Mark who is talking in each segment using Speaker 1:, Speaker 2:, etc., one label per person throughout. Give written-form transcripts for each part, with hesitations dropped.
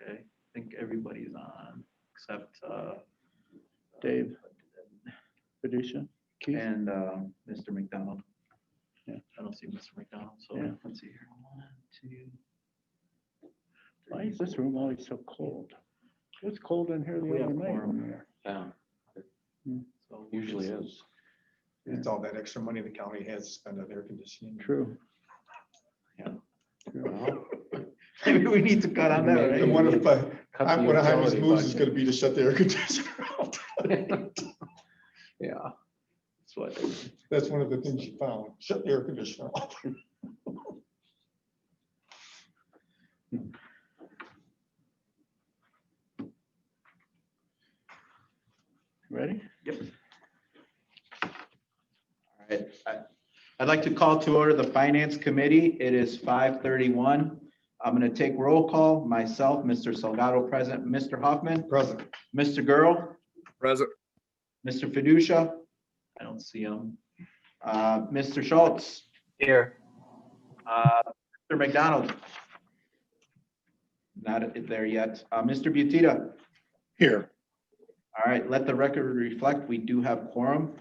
Speaker 1: Okay, I think everybody's on except
Speaker 2: Dave, Fiducia, Keith.
Speaker 1: and Mr. McDonald.
Speaker 2: Yeah.
Speaker 1: I don't see Mr. McDonald, so
Speaker 2: Yeah.
Speaker 1: let's see here. 1, 2.
Speaker 2: Why is this room always so cold? It's cold in here the
Speaker 1: We have
Speaker 2: other night.
Speaker 1: quorum.
Speaker 3: Yeah,
Speaker 1: So
Speaker 3: usually is.
Speaker 4: It's all that extra money the county has to spend on air conditioning.
Speaker 2: True.
Speaker 1: Yeah.
Speaker 2: True.
Speaker 3: Well,
Speaker 1: Maybe we need to cut on that,
Speaker 3: Maybe.
Speaker 4: And
Speaker 1: right?
Speaker 4: one of
Speaker 3: cut the
Speaker 4: one of Jaime's
Speaker 3: utility
Speaker 4: moves is
Speaker 3: budget.
Speaker 4: gonna be to shut the air conditioner off.
Speaker 3: Yeah.
Speaker 1: That's what.
Speaker 4: That's one of the things you found, shut the air conditioner off.
Speaker 2: Ready?
Speaker 1: Yep. All right. I'd like to call to order the Finance Committee. It is 5:31. I'm going to take roll call. Myself, Mr. Salgado present, Mr. Hoffman,
Speaker 4: Present.
Speaker 1: Mr. Girl,
Speaker 5: Present.
Speaker 1: Mr. Fiducia. I don't see him. Mr. Schultz. Here. Mr. McDonald. Not there yet. Mr. Butita.
Speaker 5: Here.
Speaker 1: All right, let the record reflect, we do have quorum.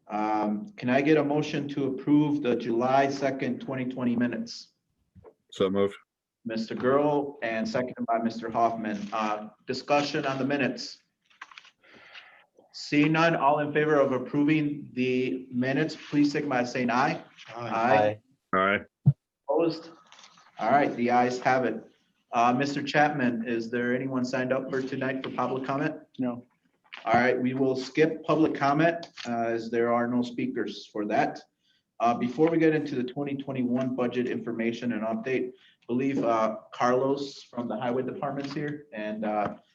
Speaker 1: Can I get a motion to approve the July 2nd, 2020 minutes?
Speaker 5: So moved.
Speaker 1: Mr. Girl and seconded by Mr. Hoffman. Discussion on the minutes. See none, all in favor of approving the minutes, please signify by saying aye. Aye.
Speaker 5: All right.
Speaker 1: Opposed? All right, the ayes have it. Mr. Chapman, is there anyone signed up for tonight for public comment?
Speaker 2: No.
Speaker 1: All right, we will skip public comment as there are no speakers for that. Before we get into the 2021 budget information and update, I believe Carlos from the Highway Department's here. And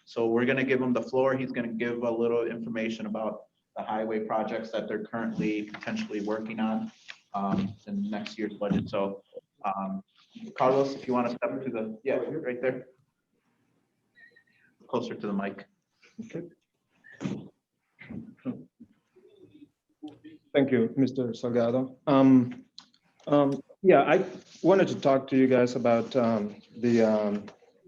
Speaker 1: so we're gonna give him the floor. He's gonna give a little information about the highway projects that they're currently potentially working on in next year's budget. So Carlos, if you want to step to the, yeah, right there. Closer to the mic.
Speaker 2: Okay.
Speaker 6: Thank you, Mr. Salgado. Yeah, I wanted to talk to you guys about the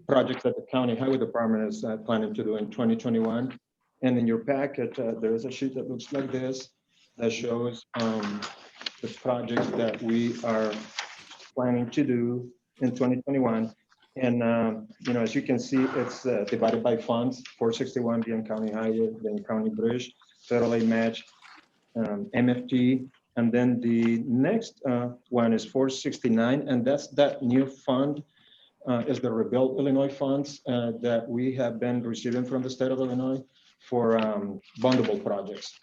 Speaker 6: projects that the County Highway Department is planning to do in 2021. And in your packet, there is a sheet that looks like this that shows the projects that we are planning to do in 2021. And, as you can see, it's divided by funds, 461 being County Highway, then County Bridge, Federal Aid Match, MFT, and then the next one is 469, and that's that new fund is the Rebuild Illinois funds that we have been receiving from the state of Illinois for bondable projects.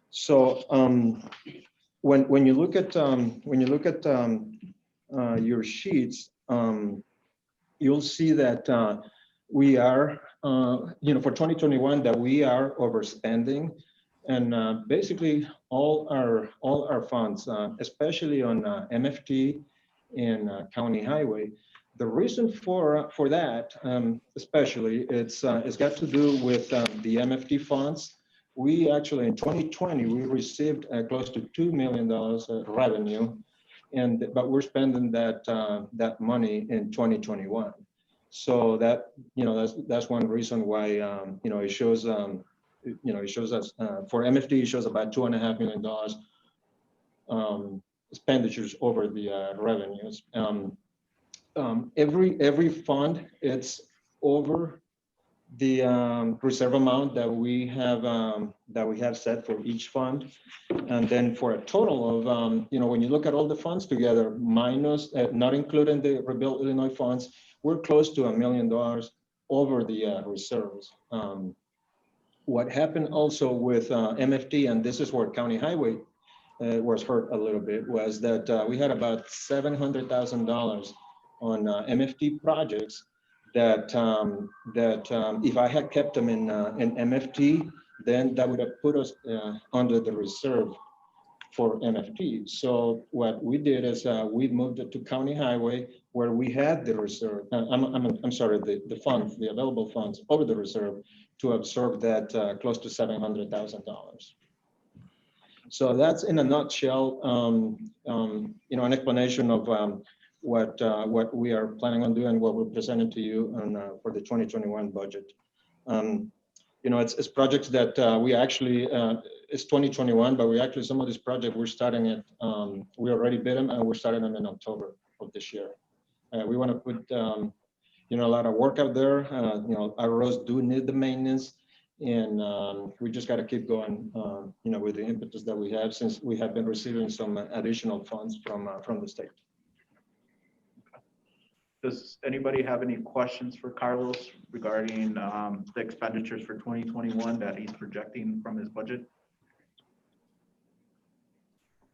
Speaker 6: So when you look at your sheets, you'll see that we are, for 2021, that we are overspending, and basically all our funds, especially on MFT and County Highway. The reason for that, especially, it's got to do with the MFT funds. We actually in 2020 we received close to $2 million revenue, but we're spending that money in 2021. So that's one reason why it shows it shows us for MFT it shows about $2.5 million expenditures over the revenues. Every fund it's over the reserve amount that we have set for each fund, and then for a total of when you look at all the funds together minus not including the Rebuild Illinois funds, we're close to $1 million over the reserves. What happened also with MFT, and this is where County Highway was hurt a little bit, was that we had about $700,000 on MFT projects that if I had kept them in MFT, then that would have put us under the reserve for MFT. So what we did is we moved it to County Highway where we had the reserve. I'm sorry, the funds, the available funds over the reserve to absorb that close to $700,000. So that's in a nutshell, an explanation of what we are planning on doing, what we're presenting to you on, for the 2021 budget. It's projects that we actually, it's 2021, but we actually, some of these projects, we're starting it, we already bid them and we're starting them in October of this year. We want to put, a lot of work out there. Our roads do need the maintenance, and we just got to keep going, with the impetus that we have, since we have been receiving some additional funds from the state.
Speaker 1: Does anybody have any questions for Carlos regarding the expenditures for 2021 that he's projecting from his budget?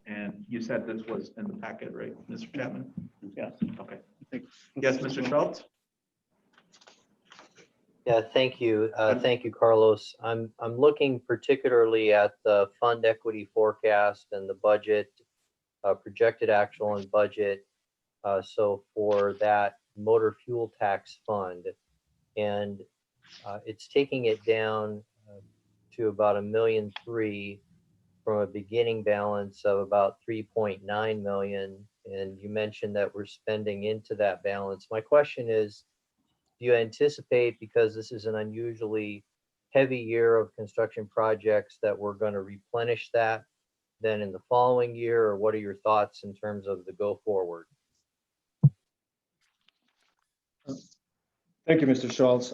Speaker 1: And you said this was in the packet, right, Mr. Chapman?
Speaker 2: Yeah.
Speaker 1: Okay. Yes, Mr. Schultz?
Speaker 7: Yeah, thank you. Thank you, Carlos. I'm looking particularly at the fund equity forecast and the budget, projected actual and budget. So for that motor fuel tax fund, and it's taking it down to about $1.3 million from a beginning balance of about 3.9 million. And you mentioned that we're spending into that balance. My question is, do you anticipate, because this is an unusually heavy year of construction projects, that we're going to replenish that then in the following year, or what are your thoughts in terms of the go forward?
Speaker 6: Thank you, Mr. Schultz.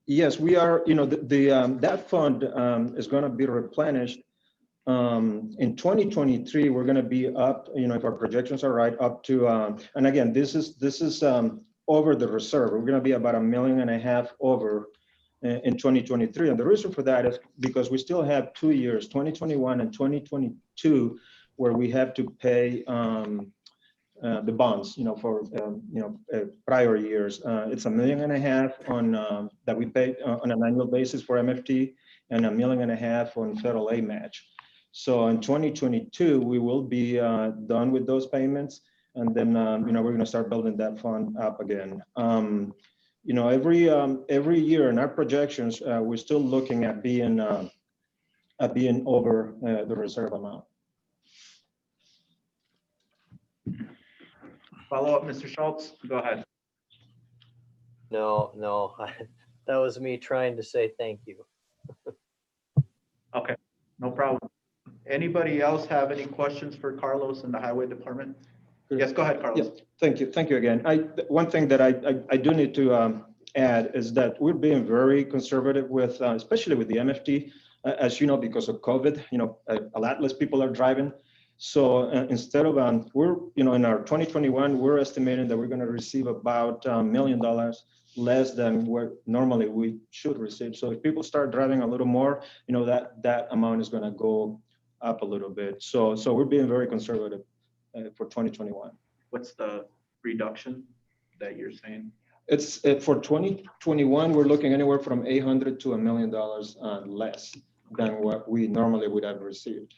Speaker 6: Yes, we are, that fund is going to be replenished. In 2023, we're going to be up, if our projections are right, up to, and again, this is over the reserve. We're going to be about $1.5 million over in 2023. And the reason for that is because we still have 2 years, 2021 and 2022, where we have to pay the bonds, for prior years. It's $1.5 million on that we pay on an annual basis for MFT, and $1.5 million on federal aid match. So in 2022, we will be done with those payments, and then we're going to start building that fund up again. Every year in our projections, we're still looking at being over the reserve amount.
Speaker 1: Follow up, Mr. Schultz, go ahead.
Speaker 7: No, that was me trying to say thank you.
Speaker 1: Okay, no problem. Anybody else have any questions for Carlos in the highway department? Yes, go ahead, Carlos.
Speaker 6: Yeah, thank you again. One thing that I do need to add is that we're being very conservative with, especially with the MFT, as you know, because of COVID. A lot less people are driving. So instead of we're in our 2021, we're estimating that we're going to receive about $1 million less than what normally we should receive. So if people start driving a little more, that amount is going to go up a little bit. So we're being very conservative for 2021.
Speaker 1: What's the reduction that you're saying?
Speaker 6: It's for 2021, we're looking anywhere from $800,000 to $1 million less than what we normally would have received.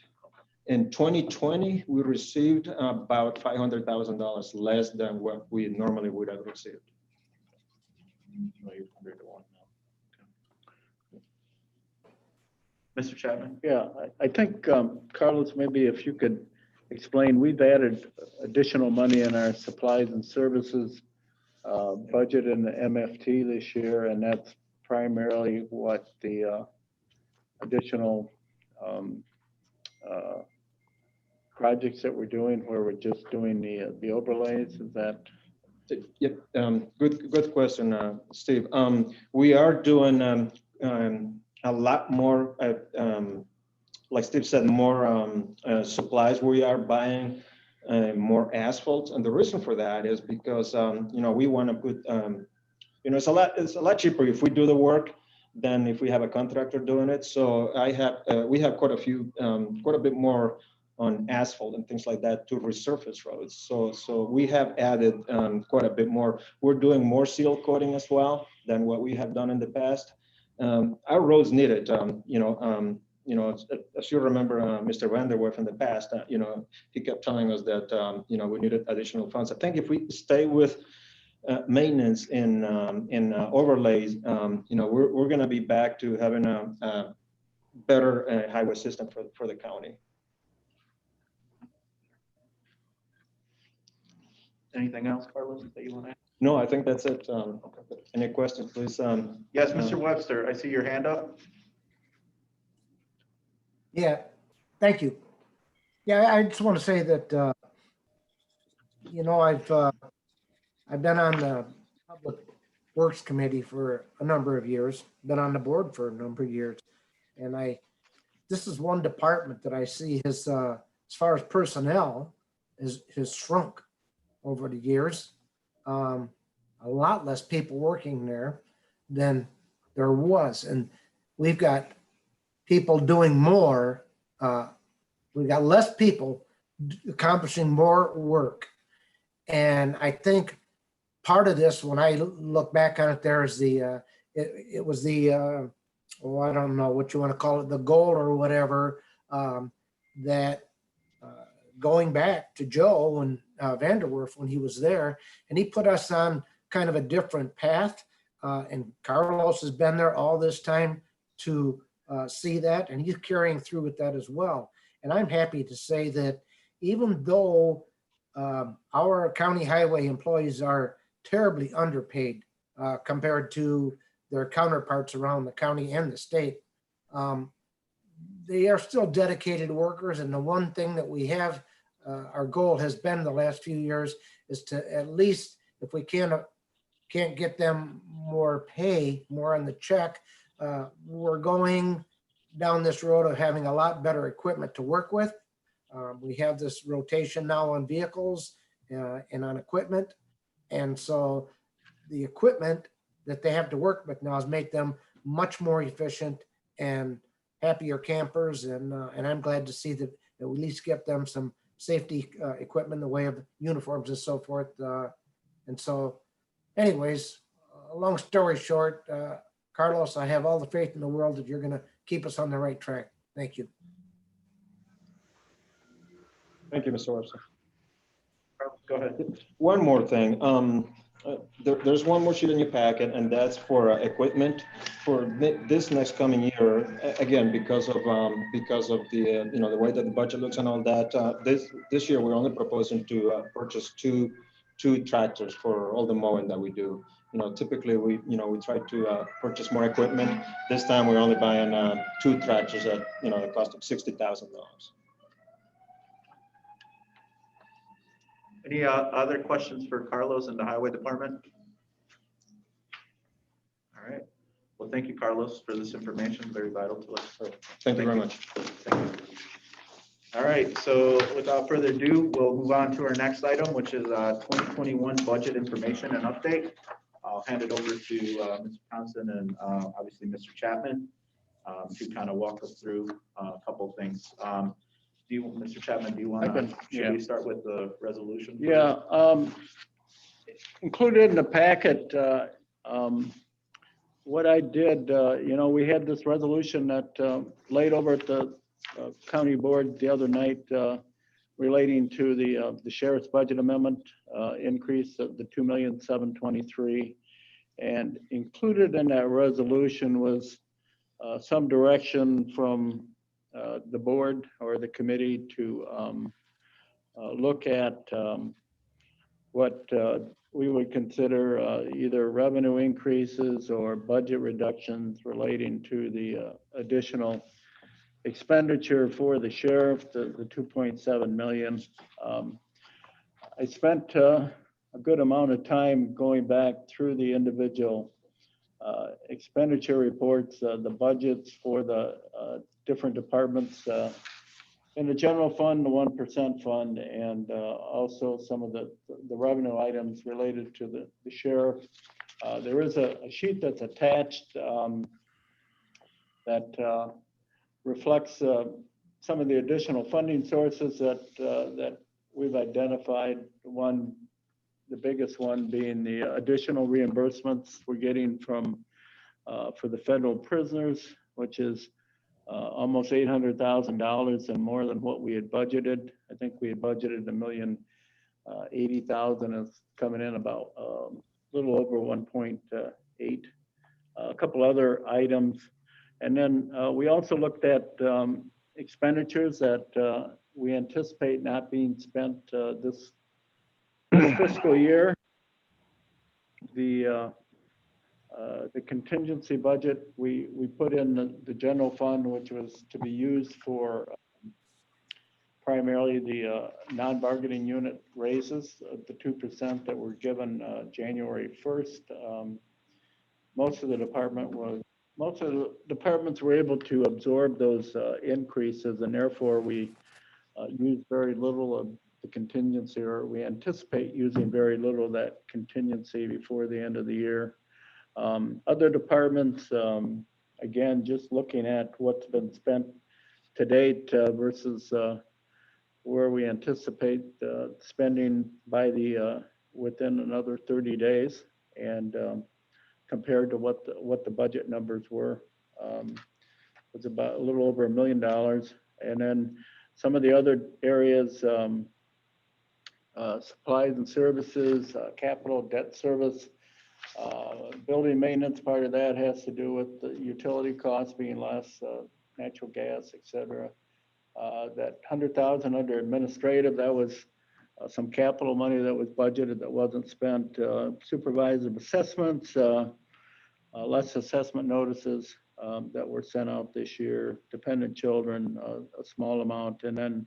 Speaker 6: In 2020, we received about $500,000 less than what we normally would have received.
Speaker 1: Mr. Chapman?
Speaker 2: Yeah, I think, Carlos, maybe if you could explain, we've added additional money in our supplies and services budget in the MFT this year, and that's primarily what the additional projects that we're doing, where we're just doing the overlays. Is that?
Speaker 6: Yep. Good question, Steve. We are doing a lot more, like Steve said, more supplies. We are buying more asphalt, and the reason for that is because we want to put it's a lot cheaper if we do the work than if we have a contractor doing it. So we have quite a bit more on asphalt and things like that to resurface roads. So we have added quite a bit more. We're doing more seal coating as well than what we have done in the past. Our roads need it. As you remember, Mr. Vanderwerf in the past, he kept telling us that we needed additional funds. I think if we stay with maintenance in overlays, we're going to be back to having a better highway system for the county.
Speaker 1: Anything else, Carlos, that you want to add?
Speaker 6: No, I think that's it. Any questions, please?
Speaker 1: Yes, Mr. Webster, I see your hand up.
Speaker 8: Yeah, thank you. Yeah, I just want to say that, I've been on the Public Works Committee for a number of years, been on the board for a number of years. And this is one department that I see has, as far as personnel, has shrunk over the years. A lot less people working there than there was. And we've got people doing more. We've got less people accomplishing more work. And I think part of this, when I look back on it, there is it was the, I don't know what you want to call it, the goal or whatever, that going back to Joe and Vanderwerf when he was there, and he put us on kind of a different path. And Carlos has been there all this time to see that, and he's carrying through with that as well. And I'm happy to say that even though our county highway employees are terribly underpaid compared to their counterparts around the county and the state, they are still dedicated workers. And the one thing that we have, our goal has been the last few years, is to at least, if we can't get them more pay, more on the check, we're going down this road of having a lot better equipment to work with. We have this rotation now on vehicles and on equipment. And so the equipment that they have to work with now is make them much more efficient and happier campers. And I'm glad to see that we at least get them some safety equipment in the way of uniforms and so forth. And so anyways, long story short, Carlos, I have all the faith in the world that you're going to keep us on the right track. Thank you.
Speaker 6: Thank you, Mr. Webster.
Speaker 1: Go ahead.
Speaker 6: One more thing. There's one more sheet in your packet, and that's for equipment for this next coming year. Again, because of the the way that the budget looks and all that. This year we're only proposing to purchase two tractors for all the mowing that we do. Typically we try to purchase more equipment. This time we're only buying two tractors at the cost of $60,000.
Speaker 1: Any other questions for Carlos and the highway department? All right. Well, thank you, Carlos, for this information. Very vital to us.
Speaker 6: Thank you very much.
Speaker 1: Thank you. All right. So without further ado, we'll move on to our next item, which is 2021 budget information and update. I'll hand it over to Mr. Thompson and obviously Mr. Chapman to kind of walk us through a couple of things. Mr. Chapman, do you want to, should we start with the resolution?
Speaker 2: Yeah, included in the packet, what I did, we had this resolution that laid over at the county board the other night relating to the sheriff's budget amendment increase of the $2,723,000. And included in that resolution was some direction from the board or the committee to look at what we would consider either revenue increases or budget reductions relating to the additional expenditure for the sheriff, the $2.7 million. I spent a good amount of time going back through the individual expenditure reports, the budgets for the different departments in the general fund, the 1% fund, and also some of the revenue items related to the sheriff. There is a sheet that's attached that reflects some of the additional funding sources that we've identified. The biggest one being the additional reimbursements we're getting from for the federal prisoners, which is almost $800,000 and more than what we had budgeted. I think we had budgeted $1,080,000. It's coming in about a little over 1.8. A couple other items, and then we also looked at expenditures that we anticipate not being spent this fiscal year, the contingency budget, we put in the general fund, which was to be used for primarily the non-bargaining unit raises, the 2% that were given January 1st. Most of the departments were able to absorb those increases, and therefore we used very little of the contingency, or we anticipate using very little of that contingency before the end of the year. Other departments, again, just looking at what's been spent to date versus where we anticipate spending by within another 30 days, and compared to what the budget numbers were, was about a little over $1 million. And then some of the other areas, supplies and services, capital debt service, building maintenance, part of that has to do with the utility costs being less, natural gas, et cetera. That 100,000 under administrative, that was some capital money that was budgeted that wasn't spent. Supervisor assessments, less assessment notices that were sent out this year. Dependent children, a small amount. And then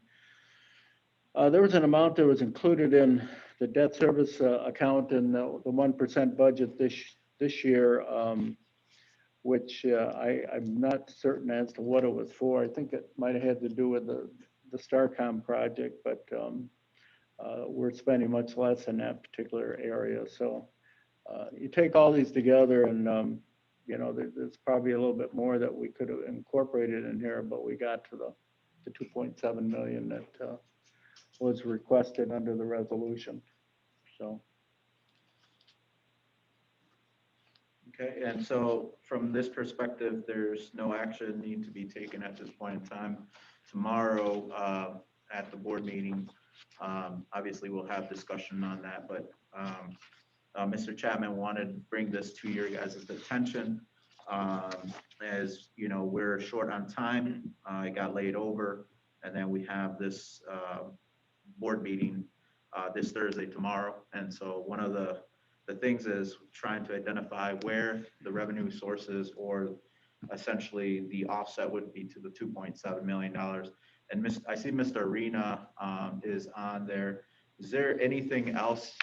Speaker 2: there was an amount that was included in the debt service account in the 1% budget this year, which I'm not certain as to what it was for. I think it might have had to do with the Starcom project, but we're spending much less in that particular area. So you take all these together, and there's probably a little bit more that we could have incorporated in here, but we got to the 2.7 million that was requested under the resolution. So.
Speaker 1: Okay, and so from this perspective, there's no action need to be taken at this point in time. Tomorrow at the board meeting, obviously we'll have discussion on that, but Mr. Chapman wanted to bring this to your guys' attention. As you know, we're short on time. It got laid over, and then we have this board meeting this Thursday tomorrow. And so one of the things is trying to identify where the revenue sources, or essentially the offset, would be to the $2.7 million. And I see Mr. Arena is on there. Is there anything else,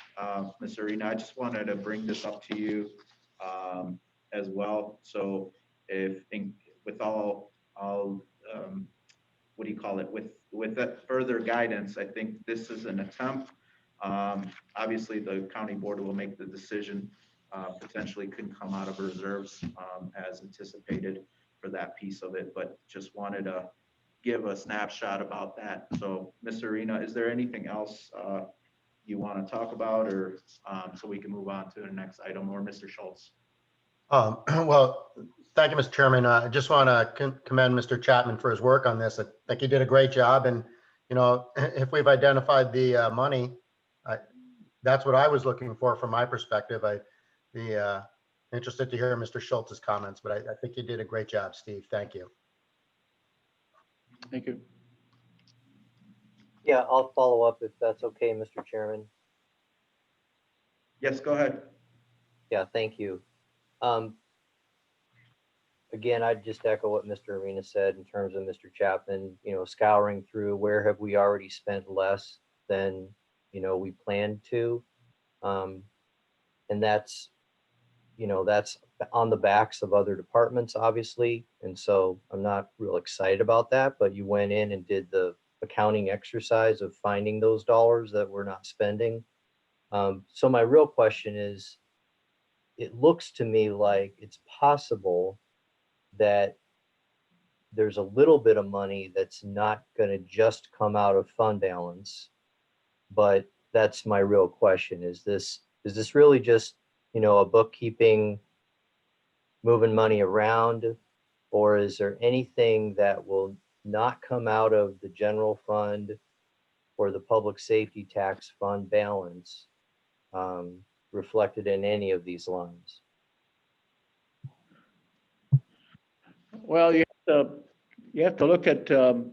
Speaker 1: Mr. Arena? I just wanted to bring this up to you as well. So with all what do you call it? With that further guidance, I think this is an attempt. Obviously, the county board will make the decision. Potentially could come out of reserves as anticipated for that piece of it, but just wanted to give a snapshot about that. So, Mr. Arena, is there anything else you want to talk about, or so we can move on to the next item, or Mr. Schultz?
Speaker 9: Well, thank you, Mr. Chairman. I just want to commend Mr. Chapman for his work on this. I think he did a great job. And, if we've identified the money, that's what I was looking for from my perspective. I'd be interested to hear Mr. Schultz's comments, but I think you did a great job, Steve. Thank you.
Speaker 2: Thank you.
Speaker 7: Yeah, I'll follow up if that's okay, Mr. Chairman.
Speaker 1: Yes, go ahead.
Speaker 7: Yeah, thank you. Again, I'd just echo what Mr. Arena said in terms of Mr. Chapman, scouring through where have we already spent less than, we planned to. And that's on the backs of other departments, obviously. And so I'm not real excited about that, but you went in and did the accounting exercise of finding those dollars that we're not spending. So my real question is, it looks to me like it's possible that there's a little bit of money that's not going to just come out of fund balance, but that's my real question. Is this really just, a bookkeeping, moving money around, or is there anything that will not come out of the general fund or the public safety tax fund balance reflected in any of these lines?
Speaker 2: Well, you have to look at the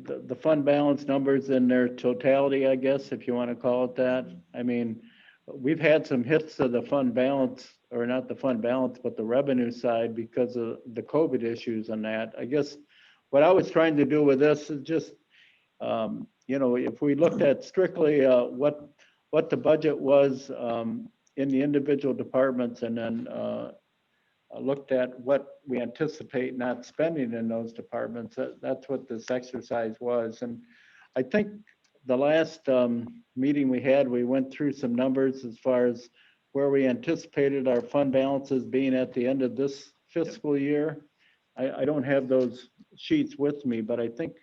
Speaker 2: the fund balance numbers in their totality, I guess, if you want to call it that. I mean, we've had some hits to the fund balance, or not the fund balance, but the revenue side because of the COVID issues and that. I guess what I was trying to do with this is just, if we looked at strictly what the budget was in the individual departments, and then looked at what we anticipate not spending in those departments, that's what this exercise was. And I think the last meeting we had, we went through some numbers as far as where we anticipated our fund balances being at the end of this fiscal year. I don't have those sheets with me, but I think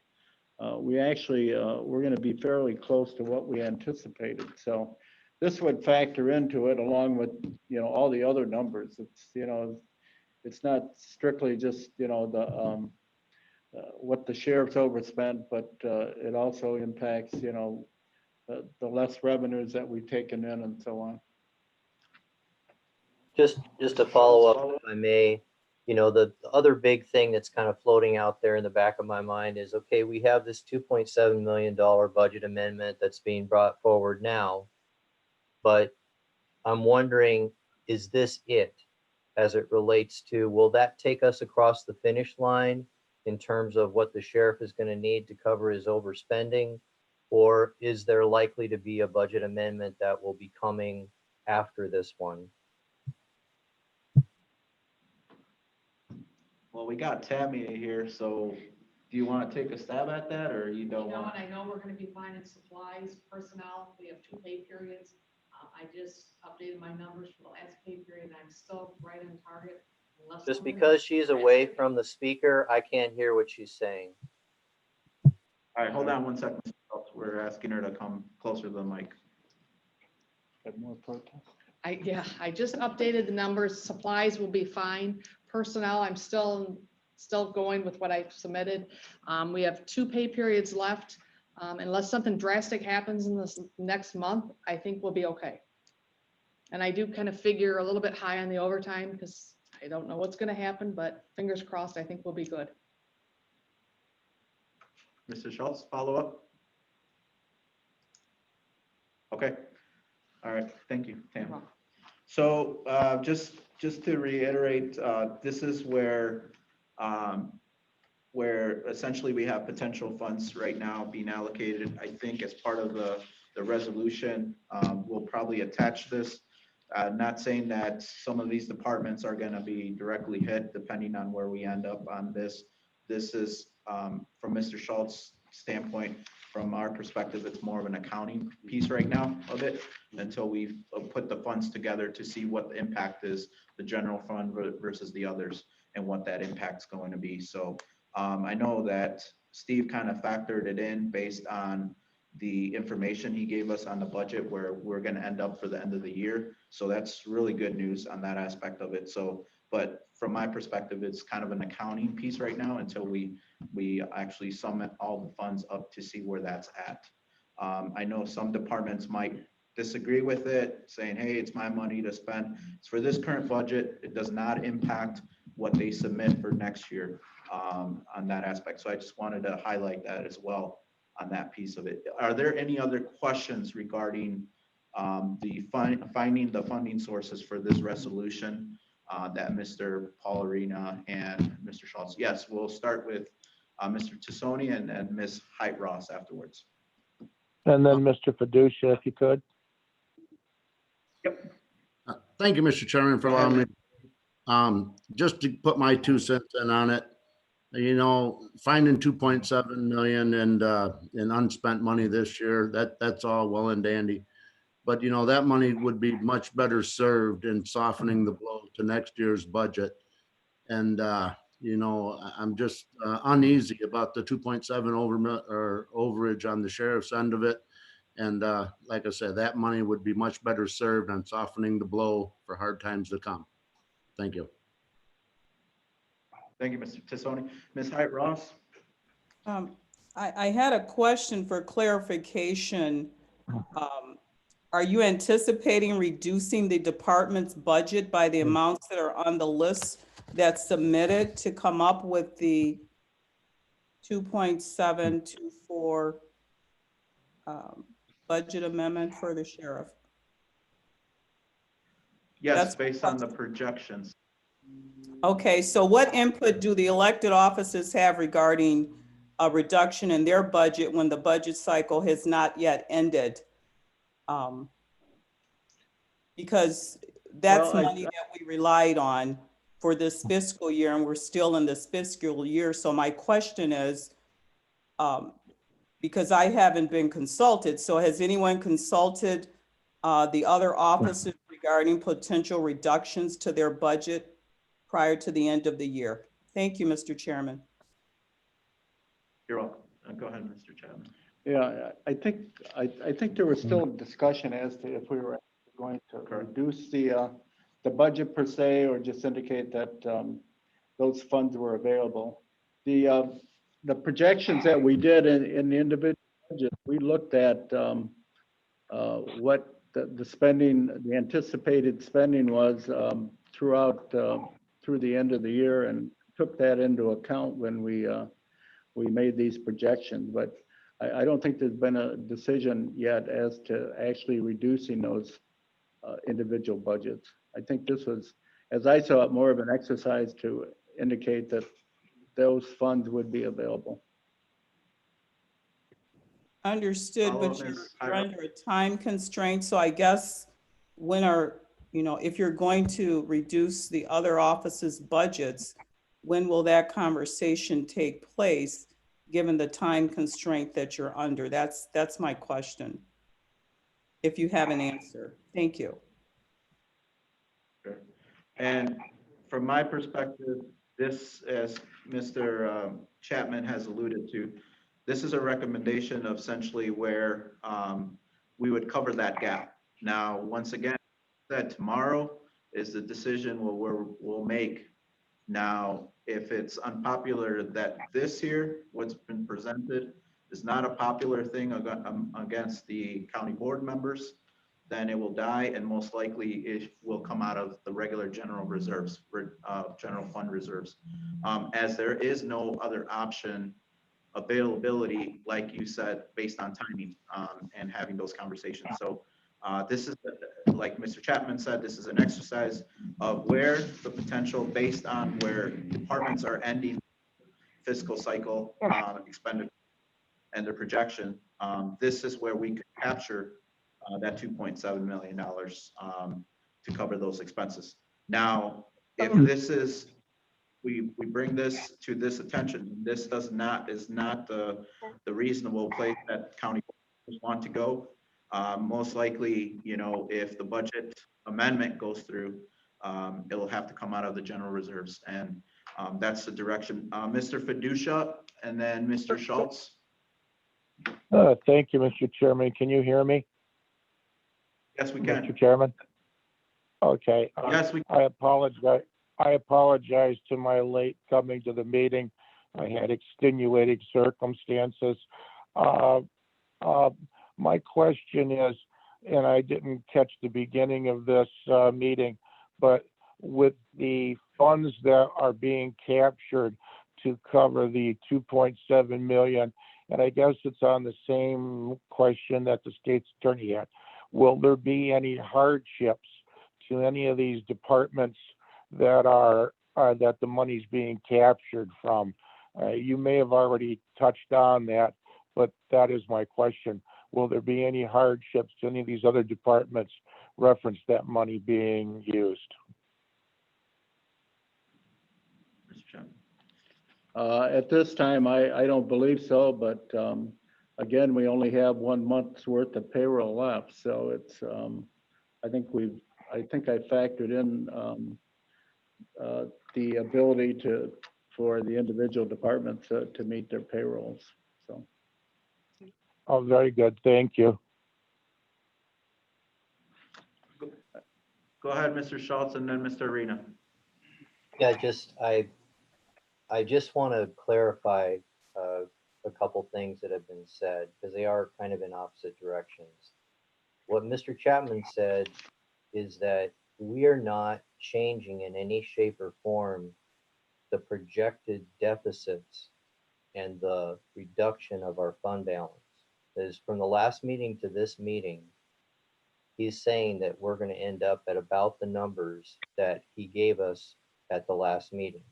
Speaker 2: we actually, we're going to be fairly close to what we anticipated. So this would factor into it along with, all the other numbers. It's, it's not strictly just, what the sheriff's overspent, but it also impacts, the less revenues that we've taken in and so on.
Speaker 7: Just to follow up, if I may, the other big thing that's kind of floating out there in the back of my mind is, okay, we have this $2.7 million budget amendment that's being brought forward now, but I'm wondering, is this it as it relates to, will that take us across the finish line in terms of what the sheriff is going to need to cover his overspending? Or is there likely to be a budget amendment that will be coming after this one?
Speaker 1: Well, we got Tammy here, so do you want to take a stab at that, or you don't want?
Speaker 10: And I know we're gonna be fine in supplies, personnel, we have 2 pay periods. I just updated my numbers for the last pay period, and I'm still right on target. unless
Speaker 7: Just
Speaker 10: something
Speaker 7: because she's away
Speaker 10: drastic-
Speaker 7: from the speaker, I can't hear what she's saying.
Speaker 1: All right, hold on one second. We're asking her to come closer to the mic.
Speaker 2: Have more protests?
Speaker 10: I just updated the numbers, supplies will be fine, personnel, I'm still going with what I've submitted. We have 2 pay periods left, unless something drastic happens in this next month, I think we'll be okay. And I do kind of figure a little bit high on the overtime, because I don't know what's gonna happen, but fingers crossed, I think we'll be good.
Speaker 1: Mr. Schultz, follow up? Okay. All right, thank you, Tam.
Speaker 10: welcome.
Speaker 1: So just to reiterate, this is where essentially we have potential funds right now being allocated. I think as part of the resolution, we'll probably attach this. Not saying that some of these departments are going to be directly hit depending on where we end up on this. This is from Mr. Schultz's standpoint. From our perspective, it's more of an accounting piece right now of it until we've put the funds together to see what the impact is, the general fund versus the others, and what that impact's going to be. So I know that Steve kind of factored it in based on the information he gave us on the budget where we're going to end up for the end of the year. So that's really good news on that aspect of it. So, but from my perspective, it's kind of an accounting piece right now until we actually sum all the funds up to see where that's at. I know some departments might disagree with it, saying, hey, it's my money to spend. It's for this current budget. It does not impact what they submit for next year on that aspect. So I just wanted to highlight that as well on that piece of it. Are there any other questions regarding finding the funding sources for this resolution that Mr. Paularina and Mr. Schultz? Yes, we'll start with Mr. Tassoni and Ms. Height Ross afterwards.
Speaker 2: And then Mr. Fiducia, if you could.
Speaker 11: Thank you, Mr. Chairman, for allowing me. Just to put my 2 cents in on it, finding 2.7 million in unspent money this year, that's all well and dandy. But, that money would be much better served in softening the blow to next year's budget. And, I'm just uneasy about the 2.7 overage on the sheriff's end of it. And like I said, that money would be much better served on softening the blow for hard times to come. Thank you.
Speaker 1: Thank you, Mr. Tassoni. Ms. Height Ross?
Speaker 12: I had a question for clarification. Are you anticipating reducing the department's budget by the amounts that are on the list that's submitted to come up with the 2.724 budget amendment for the sheriff.
Speaker 1: Yes,
Speaker 12: That's
Speaker 1: based on the projections.
Speaker 12: Okay, so what input do the elected offices have regarding a reduction in their budget when the budget cycle has not yet ended? Because that's
Speaker 2: Well,
Speaker 12: money that we relied on for this fiscal year, and we're still in this fiscal year. So my question is, because I haven't been consulted, so has anyone consulted the other offices regarding potential reductions to their budget prior to the end of the year? Thank you, Mr. Chairman.
Speaker 1: You're welcome. Go ahead, Mr. Chapman.
Speaker 2: Yeah, I think there was still discussion as to if we were going to reduce the budget per se, or just indicate that those funds were available. The projections that we did in the individual budget, we looked at what the spending, the anticipated spending was throughout through the end of the year, and took that into account when we made these projections. But I don't think there's been a decision yet as to actually reducing those individual budgets. I think this was, as I saw it, more of an exercise to indicate that those funds would be available.
Speaker 12: Understood, but
Speaker 1: Follow,
Speaker 12: you're
Speaker 1: Ms.
Speaker 12: under a time constraint, so I guess when are, if you're going to reduce the other offices' budgets, when will that conversation take place, given the time constraint that you're under? That's my question. If you have an answer, thank you.
Speaker 1: Sure. And from my perspective, this, as Mr. Chapman has alluded to, this is a recommendation of essentially where we would cover that gap. Now, once again, that tomorrow is the decision we'll make. Now, if it's unpopular that this year, what's been presented is not a popular thing against the county board members, then it will die, and most likely it will come out of the regular general reserves, general fund reserves. As there is no other option availability, like you said, based on timing and having those conversations. So this is, like Mr. Chapman said, this is an exercise of where the potential, based on where departments are ending fiscal cycle expenditure and their projection. This is where we could capture that $2.7 million to cover those expenses. Now, if this is, we bring this to this attention, this is not the reasonable place that county want to go. Most likely, if the budget amendment goes through, it'll have to come out of the general reserves, and that's the direction. Mr. Fiducia, and then Mr. Schultz.
Speaker 5: Thank you, Mr. Chairman. Can you hear me?
Speaker 1: Yes, we can.
Speaker 5: Mr. Chairman? Okay.
Speaker 1: Yes, we
Speaker 5: I apologize. I apologize to my late coming to the meeting. I had extenuating circumstances. My question is, and I didn't catch the beginning of this meeting, but with the funds that are being captured to cover the 2.7 million, and I guess it's on the same question that the state's attorney had, will there be any hardships to any of these departments that are that the money's being captured from? You may have already touched on that, but that is my question. Will there be any hardships to any of these other departments reference that money being used?
Speaker 2: At this time, I don't believe so, but again, we only have 1 month's worth of payroll left, so it's I think I factored in the ability for the individual departments to meet their payrolls. So.
Speaker 5: Oh, very good. Thank you.
Speaker 1: Go ahead, Mr. Schultz, and then Mr. Arena.
Speaker 7: Yeah, I just want to clarify a couple things that have been said, because they are kind of in opposite directions. What Mr. Chapman said is that we are not changing in any shape or form the projected deficits and the reduction of our fund balance. Is from the last meeting to this meeting, he's saying that we're going to end up at about the numbers that he gave us at the last meeting.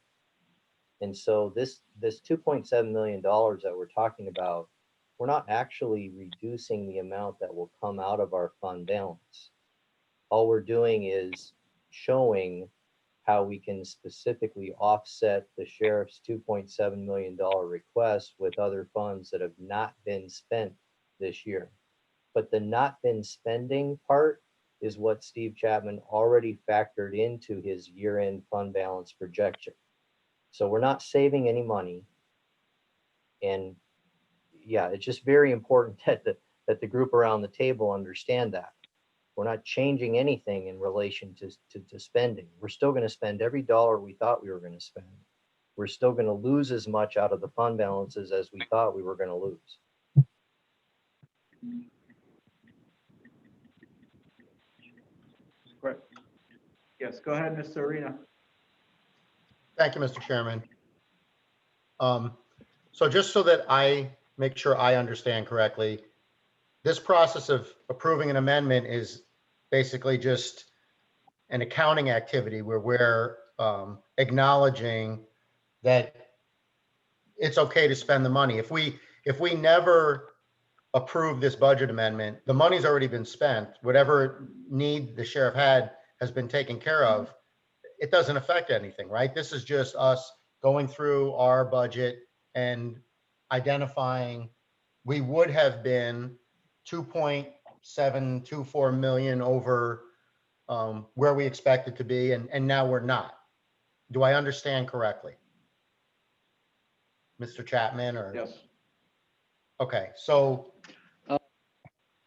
Speaker 7: And so this $2.7 million that we're talking about, we're not actually reducing the amount that will come out of our fund balance. All we're doing is showing how we can specifically offset the sheriff's $2.7 million request with other funds that have not been spent this year. But the not been spending part is what Steve Chapman already factored into his year-end fund balance projection. So we're not saving any money. And yeah, it's just very important that the group around the table understand that. We're not changing anything in relation to spending. We're still going to spend every dollar we thought we were going to spend. We're still going to lose as much out of the fund balances as we thought we were going to lose.
Speaker 1: Correct. Yes, go ahead, Mr. Arena.
Speaker 9: Thank you, Mr. Chairman. So just so that I make sure I understand correctly, this process of approving an amendment is basically just an accounting activity where we're acknowledging that it's okay to spend the money. If we never approve this budget amendment, the money's already been spent. Whatever need the sheriff had has been taken care of. It doesn't affect anything, right? This is just us going through our budget and identifying we would have been 2.724 million over where we expected to be, and now we're not. Do I understand correctly, Mr. Chapman? Or
Speaker 1: Yes.
Speaker 9: Okay, so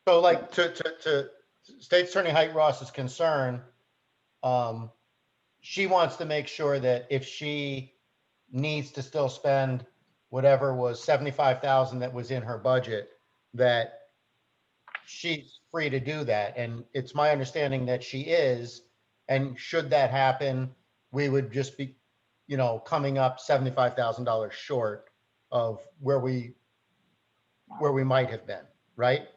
Speaker 9: like to State Attorney Height Ross's concern, she wants to make sure that if she needs to still spend whatever was 75,000 that was in her budget, that she's free to do that. And it's my understanding that she is, and should that happen, we would just be, coming up $75,000 short of where we might have been, right?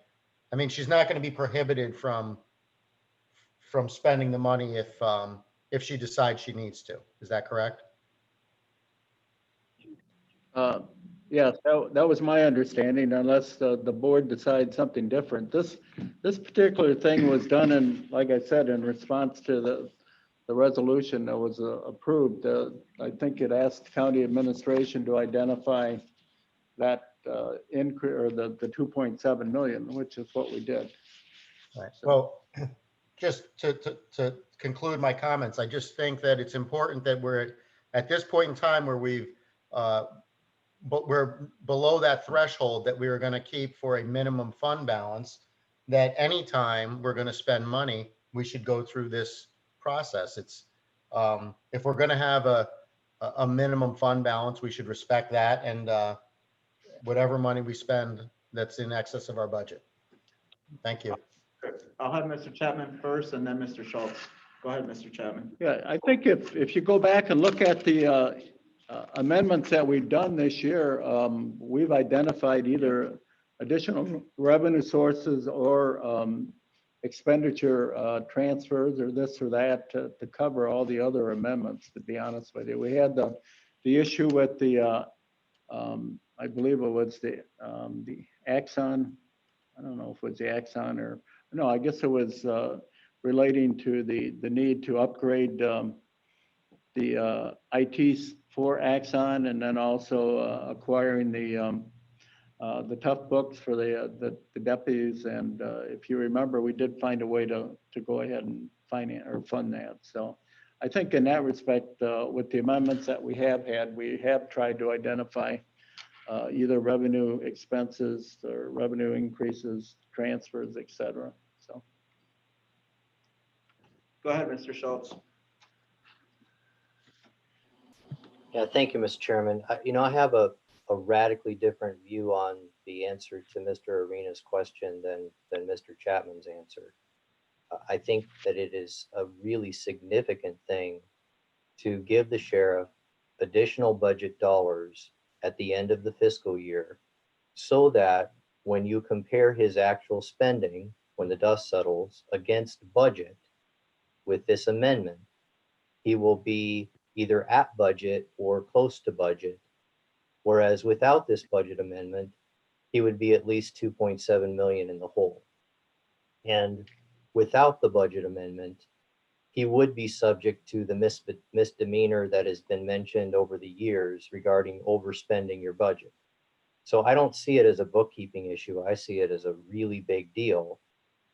Speaker 9: I mean, she's not going to be prohibited from spending the money if she decides she needs to. Is that correct?
Speaker 2: Yes, that was my understanding, unless the board decides something different. This particular thing was done in, like I said, in response to the resolution that was approved. I think it asked county administration to identify that increase, or the 2.7 million, which is what we did.
Speaker 9: Right. Well, just to conclude my comments, I just think that it's important that we're at this point in time where but we're below that threshold that we are going to keep for a minimum fund balance, that anytime we're going to spend money, we should go through this process. It's if we're going to have a minimum fund balance, we should respect that, and whatever money we spend that's in excess of our budget. Thank you.
Speaker 1: I'll have Mr. Chapman first and then Mr. Schultz. Go ahead, Mr. Chapman.
Speaker 2: Yeah, I think if you go back and look at the amendments that we've done this year, we've identified either additional revenue sources or expenditure transfers or this or that to cover all the other amendments, to be honest with you. We had the issue with the, I believe it was the Axon. I don't know if it was the Axon or, no, I guess it was relating to the need to upgrade the IT for Axon, and then also acquiring the tough books for the deputies. And if you remember, we did find a way to go ahead and fund that. So I think in that respect, with the amendments that we have had, we have tried to identify either revenue expenses or revenue increases, transfers, et cetera. So.
Speaker 1: Go ahead, Mr. Schultz.
Speaker 7: Yeah, thank you, Mr. Chairman. I have a radically different view on the answer to Mr. Arena's question than Mr. Chapman's answer. I think that it is a really significant thing to give the sheriff additional budget dollars at the end of the fiscal year so that when you compare his actual spending, when the dust settles, against budget with this amendment, he will be either at budget or close to budget. Whereas without this budget amendment, he would be at least 2.7 million in the hole. And without the budget amendment, he would be subject to the misdemeanor that has been mentioned over the years regarding overspending your budget. So I don't see it as a bookkeeping issue. I see it as a really big deal.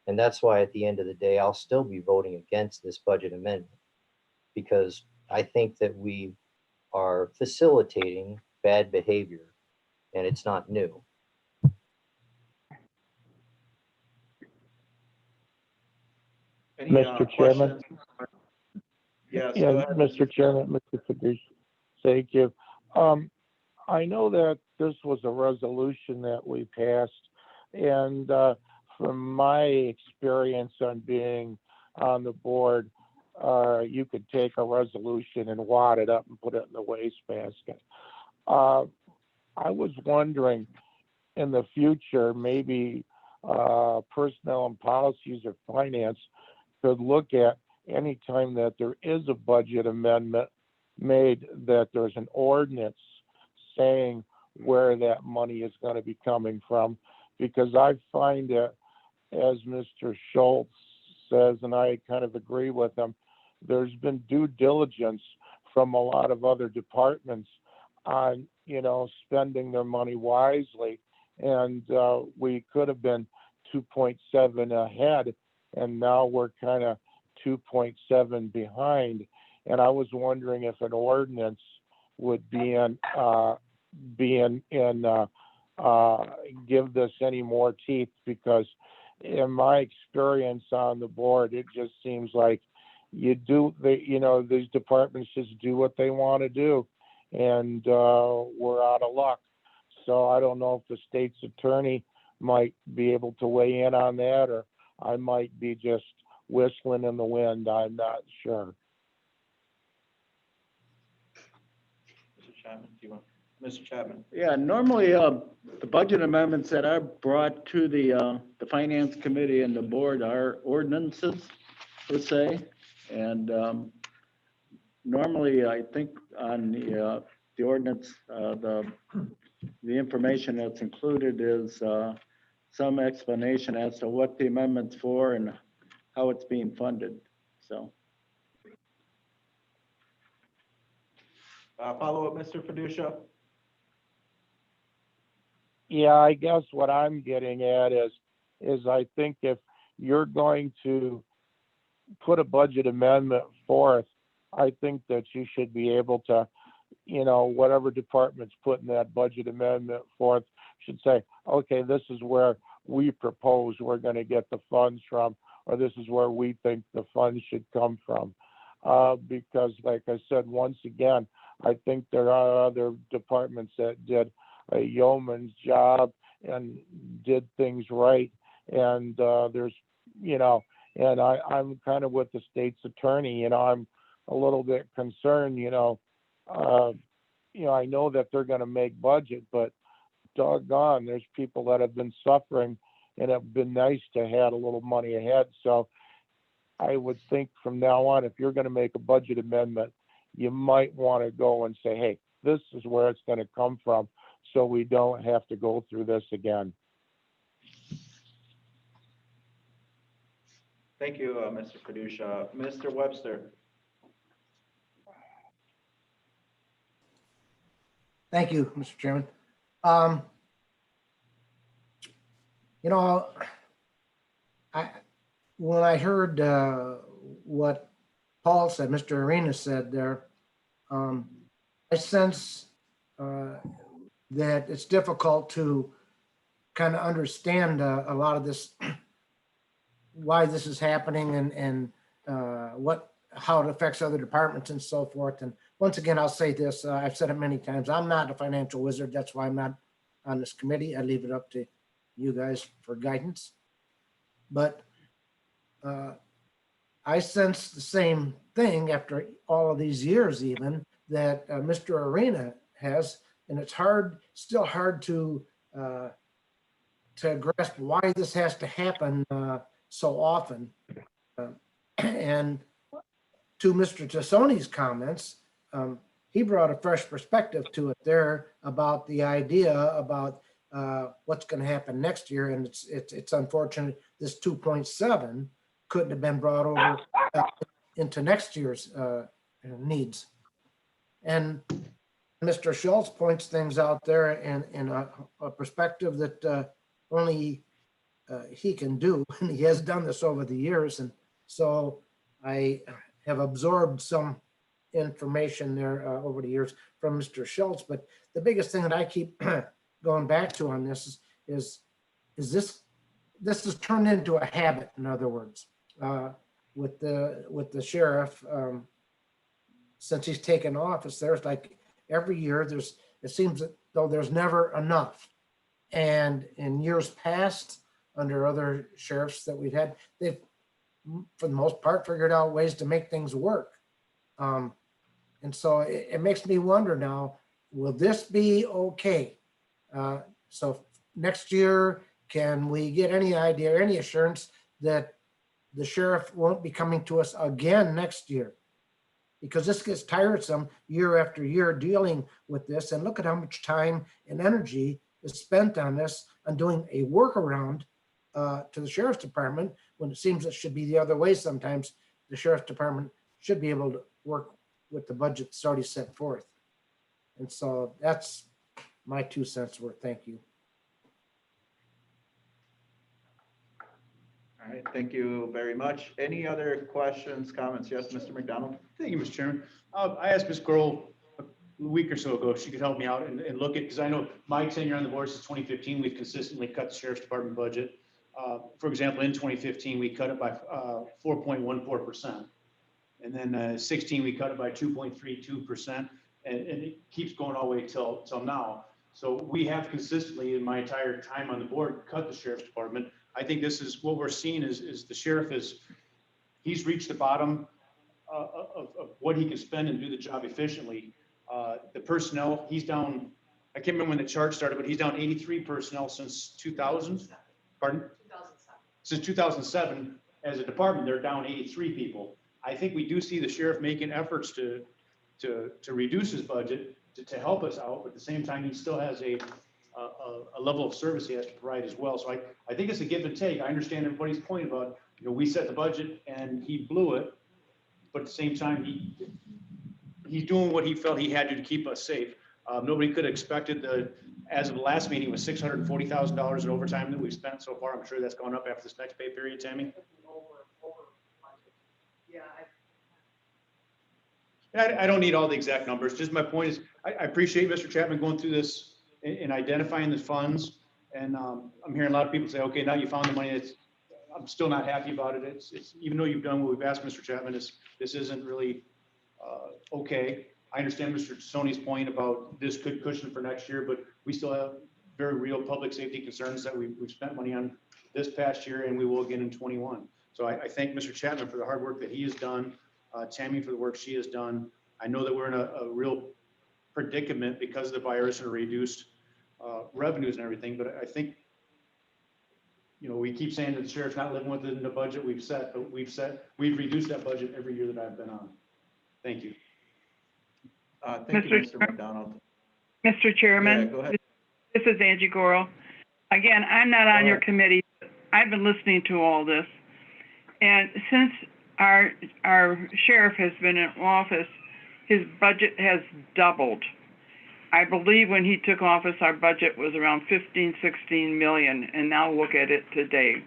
Speaker 7: And that's why at the end of the day, I'll still be voting against this budget amendment, because I think that we are facilitating bad behavior and it's not new.
Speaker 1: Any,
Speaker 5: Mr. Chairman?
Speaker 1: questions? Yes,
Speaker 5: Yeah,
Speaker 1: go ahead.
Speaker 5: Mr. Chairman, Mr. Kadush, thank you. I know that this was a resolution that we passed, and from my experience on being on the board, you could take a resolution and wad it up and put it in the wastebasket. I was wondering, in the future, maybe personnel and policies or finance could look at any time that there is a budget amendment made, that there's an ordinance saying where that money is going to be coming from, because I find that, as Mr. Schultz says, and I kind of agree with him, there's been due diligence from a lot of other departments on, spending their money wisely. And we could have been 2.7 ahead, and now we're kind of 2.7 behind. And I was wondering if an ordinance would give this any more teeth, because in my experience on the board, it just seems like these departments just do what they want to do, and we're out of luck. So I don't know if the state's attorney might be able to weigh in on that, or I might be just whistling in the wind. I'm not sure.
Speaker 1: Mr. Chapman, do you want? Mr. Chapman?
Speaker 2: Yeah, normally, the budget amendments that are brought to the finance committee and the board are ordinances per se. And normally, I think on the ordinance, the information that's included is some explanation as to what the amendment's for and how it's being funded, so.
Speaker 1: Follow up, Mr. Fiducia?
Speaker 5: Yeah, I guess what I'm getting at is I think if you're going to put a budget amendment forth, I think that you should be able to, whatever department's putting that budget amendment forth should say, okay, this is where we propose we're going to get the funds from, or this is where we think the funds should come from. Because like I said, once again, I think there are other departments that did a yeoman's job and did things right. And there's, and I'm kind of with the state's attorney, I'm a little bit concerned, I know that they're going to make budget, but doggone, there's people that have been suffering, and it'd been nice to have a little money ahead. So I would think from now on, if you're going to make a budget amendment, you might want to go and say, hey, this is where it's going to come from, so we don't have to go through this again.
Speaker 1: Thank you, Mr. Fiducia. Mr. Webster?
Speaker 8: Thank you, Mr. Chairman. When I heard what Paul said, Mr. Arena said there, I sense that it's difficult to kind of understand a lot of this, why this is happening, and how it affects other departments and so forth. And once again, I'll say this, I've said it many times, I'm not a financial wizard. That's why I'm not on this committee. I leave it up to you guys for guidance. But I sense the same thing after all of these years, even that Mr. Arena has, And it's hard, still hard to grasp why this has to happen so often. And to Mr. Tassoni's comments, he brought a fresh perspective to it there about the idea about what's going to happen next year. And it's unfortunate this 2.7 couldn't have been brought over into next year's needs. And Mr. Schultz points things out there in a perspective that only he can do, and he has done this over the years. And so I have absorbed some information there over the years from Mr. Schultz. But the biggest thing that I keep going back to on this is this has turned into a habit. In other words, with the sheriff, since he's taken office, there's like every year it seems that though there's never enough. And in years past, under other sheriffs that we've had, they've, for the most part, figured out ways to make things work. And so it makes me wonder now, will this be okay? So next year, can we get any idea, or any assurance that the sheriff won't be coming to us again next year? Because this gets tiresome year after year dealing with this. And look at how much time and energy is spent on this, on doing a workaround to the sheriff's department, when it seems it should be the other way. Sometimes the sheriff's department should be able to work with the budget that's already set forth. And so that's my 2 cents worth. Thank you.
Speaker 1: All right, thank you very much. Any other questions, comments? Yes, Mr. McDonald?
Speaker 13: Thank you, Mr. Chairman. I asked Ms. Grohl a week or so ago if she could help me out and look at, because I know my tenure on the board since 2015, we've consistently cut the sheriff's department budget. For example, in 2015, we cut it by 4.14%. And then 16, we cut it by 2.32%. And it keeps going all the way till now. So we have consistently, in my entire time on the board, cut the sheriff's department. I think this is what we're seeing is the sheriff he's reached the bottom of what he can spend and do the job efficiently. The personnel, he's down, I can't remember when the chart started, but he's down 83 personnel since 2000. Pardon? 2007. Since 2007, as a department, they're down 83 people. I think we do see the sheriff making efforts to reduce his budget to help us out, but at the same time, he still has a level of service he has to provide as well. So I think it's a give and take. I understand everybody's point about, we set the budget and he blew it, but at the same time, he's doing what he felt he had to keep us safe. Nobody could have expected as of the last meeting, was $640,000 in overtime that we've spent so far. I'm sure that's gone up after this next pay period, Tammy. Yeah. I don't need all the exact numbers. Just my point is, I appreciate Mr. Chapman going through this and identifying the funds. And I'm hearing a lot of people say, okay, now you found the money. I'm still not happy about it. It's even though you've done what we've asked Mr. Chapman, this isn't really okay. I understand Mr. Tassoni's point about this could cushion for next year, but we still have very real public safety concerns that we've spent money on this past year, and we will again in 21. So I thank Mr. Chapman for the hard work that he has done, Tammy for the work she has done. I know that we're in a real predicament because of the virus and reduced revenues and everything, but I think, we keep saying that the sheriff's not living within the budget we've set, but we've reduced that budget every year that I've been on. Thank you.
Speaker 1: Thank you, Mr. McDonald.
Speaker 14: Mr. Chairman,
Speaker 1: Yeah, go ahead.
Speaker 14: this is Angie Gorel. Again, I'm not on your committee. I've been listening to all this. And since our sheriff has been in office, his budget has doubled. I believe when he took office, our budget was around 15, 16 million, and now look at it today.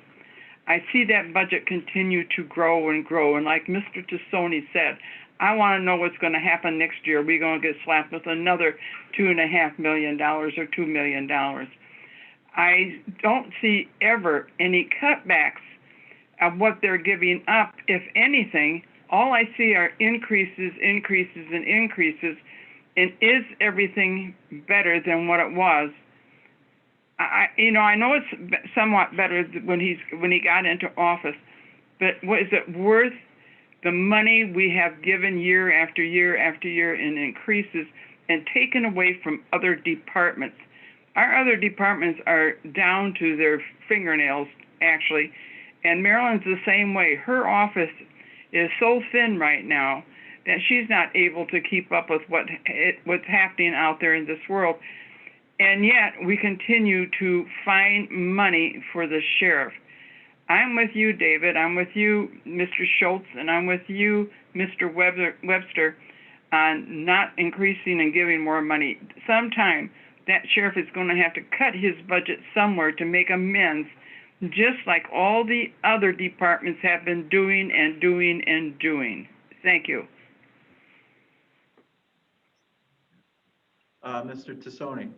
Speaker 14: I see that budget continue to grow and grow. And like Mr. Tassoni said, I want to know what's going to happen next year. We're going to get slapped with another $2.5 million or $2 million. I don't see ever any cutbacks of what they're giving up. If anything, all I see are increases, increases, and increases. And is everything better than what it was? I know it's somewhat better when he got into office, but is it worth the money we have given year after year after year in increases and taken away from other departments. Our other departments are down to their fingernails, actually, and Marilyn's the same way. Her office is so thin right now that she's not able to keep up with what's happening out there in this world. And yet we continue to find money for the sheriff. I'm with you, David. I'm with you, Mr. Schultz, and I'm with you, Mr. Webster, on not increasing and giving more money. Sometime that sheriff is going to have to cut his budget somewhere to make amends, just like all the other departments have been doing and doing and doing. Thank you.
Speaker 1: Mr. Tassoni.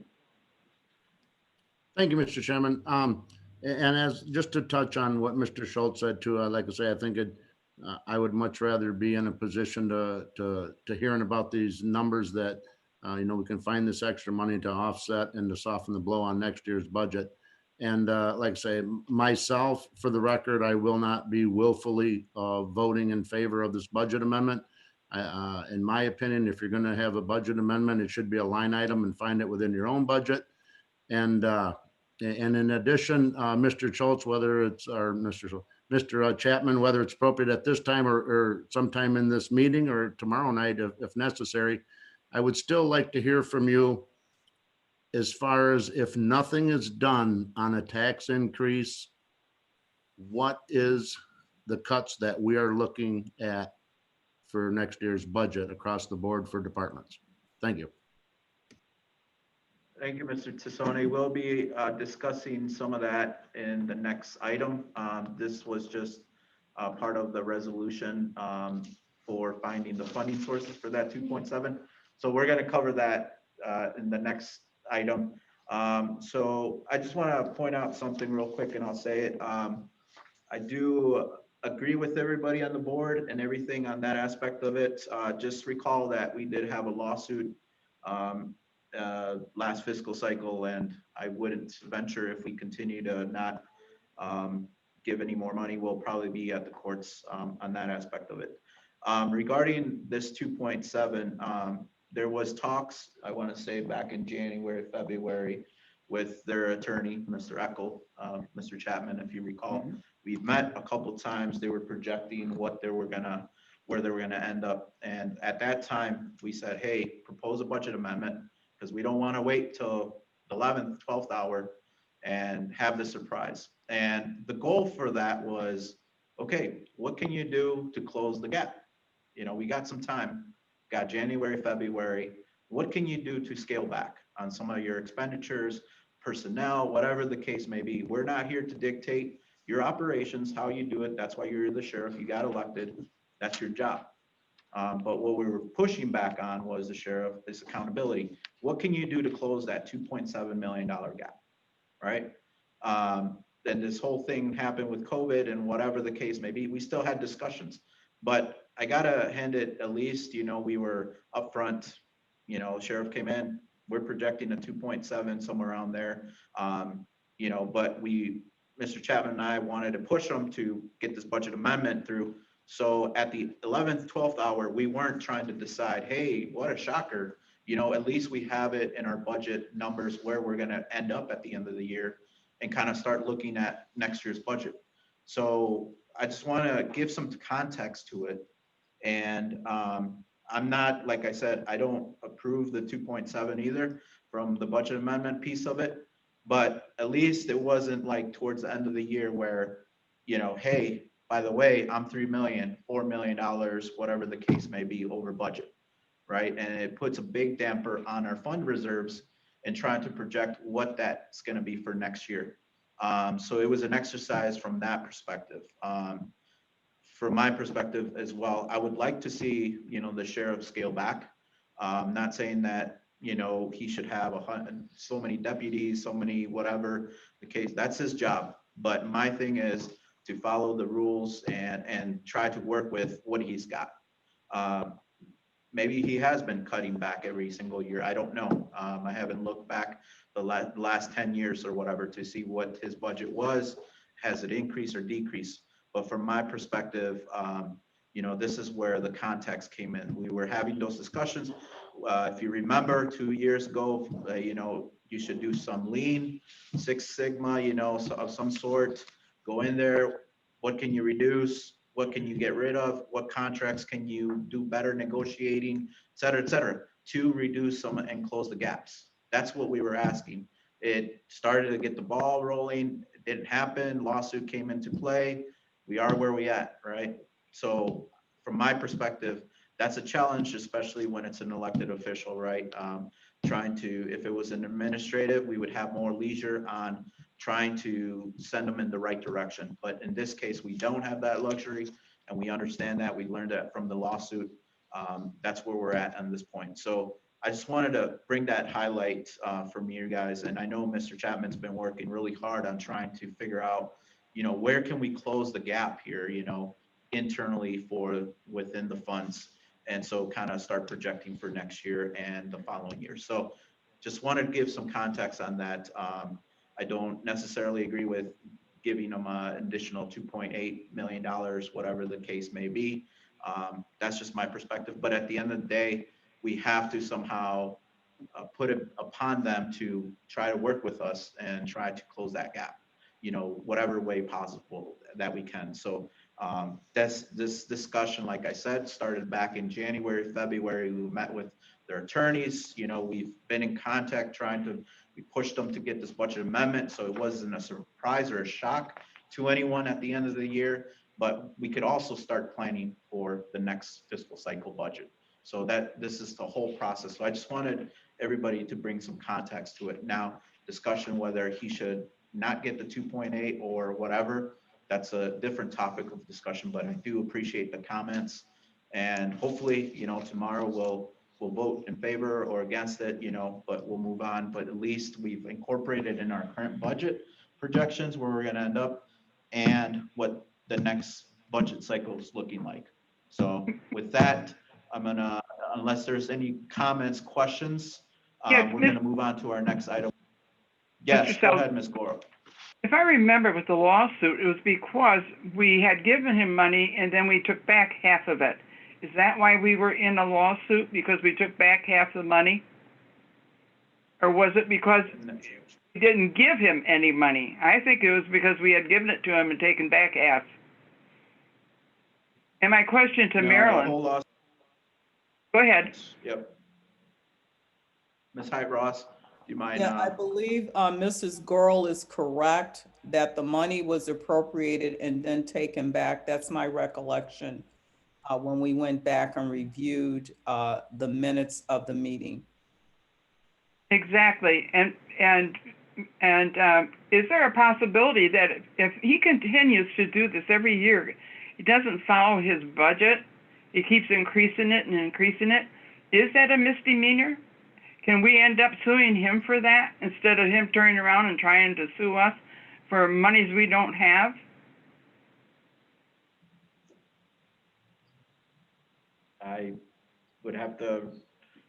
Speaker 11: Thank you, Mr. Chairman. And as, just to touch on what Mr. Schultz said too, like I say, I think I would much rather be in a position to hearing about these numbers that, we can find this extra money to offset and to soften the blow on next year's budget. And like I say, myself, for the record, I will not be willfully voting in favor of this budget amendment. In my opinion, if you're going to have a budget amendment, it should be a line item and find it within your own budget. And in addition, Mr. Schultz, whether it's, or Mr. Chapman, whether it's appropriate at this time or sometime in this meeting or tomorrow night, if necessary, I would still like to hear from you as far as if nothing is done on a tax increase, what is the cuts that we are looking at for next year's budget across the board for departments? Thank you.
Speaker 1: Thank you, Mr. Tassoni. We'll be discussing some of that in the next item. This was just part of the resolution for finding the funding sources for that 2.7. So we're going to cover that in the next item. So I just want to point out something real quick, and I'll say it. I do agree with everybody on the board and everything on that aspect of it. Just recall that we did have a lawsuit last fiscal cycle, and I wouldn't venture if we continue to not give any more money, we'll probably be at the courts on that aspect of it. Regarding this 2.7, there was talks, I want to say back in January, February, with their attorney, Mr. Eckel, Mr. Chapman, if you recall. We've met a couple times. They were projecting where they were gonna end up. And at that time, we said, hey, propose a budget amendment, because we don't want to wait till the 11th, 12th hour and have the surprise. And the goal for that was, okay, what can you do to close the gap? We got some time, got January, February. What can you do to scale back on some of your expenditures, personnel, whatever the case may be? We're not here to dictate your operations, how you do it. That's why you're the sheriff. You got elected. That's your job. But what we were pushing back on was the sheriff, this accountability. What can you do to close that $2.7 million gap, right? Then this whole thing happened with COVID and whatever the case may be, we still had discussions. But I gotta hand it, at least, we were upfront, sheriff came in, we're projecting a 2.7, somewhere around there. But Mr. Chapman and I wanted to push them to get this budget amendment through. So at the 11th, 12th hour, we weren't trying to decide, hey, what a shocker. At least we have it in our budget numbers where we're gonna end up at the end of the year and kind of start looking at next year's budget. So I just wanna give some context to it. And I'm not, like I said, I don't approve the 2.7 either from the budget amendment piece of it. But at least it wasn't like towards the end of the year where, hey, by the way, I'm $3 million, $4 million, whatever the case may be, over budget, right? And it puts a big damper on our fund reserves and trying to project what that's going to be for next year. So it was an exercise from that perspective. From my perspective as well, I would like to see, the sheriff scale back. Not saying that, he should have so many deputies, so many, whatever the case, that's his job. But my thing is to follow the rules and try to work with what he's got. Maybe he has been cutting back every single year. I don't know. I haven't looked back the last 10 years or whatever to see what his budget was. Has it increased or decreased? But from my perspective, this is where the context came in. We were having those discussions. if you remember 2 years ago, you should do some lean, Six Sigma, of some sort. Go in there. What can you reduce? What can you get rid of? What contracts can you do better negotiating, et cetera, to reduce some and close the gaps? That's what we were asking. It started to get the ball rolling. It didn't happen. Lawsuit came into play. We are where we at, right? So from my perspective, that's a challenge, especially when it's an elected official, right? If it was an administrative, we would have more leisure on trying to send them in the right direction. But in this case, we don't have that luxury, and we understand that. We learned that from the lawsuit. That's where we're at this point. So I just wanted to bring that highlight from you guys. And I know Mr. Chapman's been working really hard on trying to figure out, where can we close the gap here, internally within the funds. And so kind of start projecting for next year and the following year. So just wanted to give some context on that. I don't necessarily agree with giving them an additional $2.8 million, whatever the case may be. That's just my perspective. But at the end of the day, we have to somehow put it upon them to try to work with us and try to close that gap, whatever way possible that we can. So this discussion, like I said, started back in January, February. We met with their attorneys. We've been in contact we pushed them to get this budget amendment. So it wasn't a surprise or a shock to anyone at the end of the year, but we could also start planning for the next fiscal cycle budget. So this is the whole process. So I just wanted everybody to bring some context to it. Now, discussion whether he should not get the 2.8 or whatever, that's a different topic of discussion, but I do appreciate the comments. And hopefully, tomorrow we'll vote in favor or against it, but we'll move on. But at least we've incorporated in our current budget projections where we're gonna end up and what the next budget cycle is looking like. So with that, unless there's any comments, questions,
Speaker 14: Yes,
Speaker 1: we're gonna move on to our next item. Yes, go ahead, Ms. Goro.
Speaker 14: If I remember with the lawsuit, it was because we had given him money and then we took back half of it. Is that why we were in a lawsuit? Because we took back half the money? Or was it because we didn't give him any money? I think it was because we had given it to him and taken back half. And my question to Marilyn. Go ahead.
Speaker 1: Yep. Ms. Hyde Ross, do you mind?
Speaker 12: Yeah, I believe Mrs. Gurl is correct that the money was appropriated and then taken back. That's my recollection when we went back and reviewed the minutes of the meeting.
Speaker 14: Exactly. And is there a possibility that if he continues to do this every year, he doesn't follow his budget, he keeps increasing it and increasing it, is that a misdemeanor? Can we end up suing him for that instead of him turning around and trying to sue us for monies we don't have?
Speaker 1: I would have to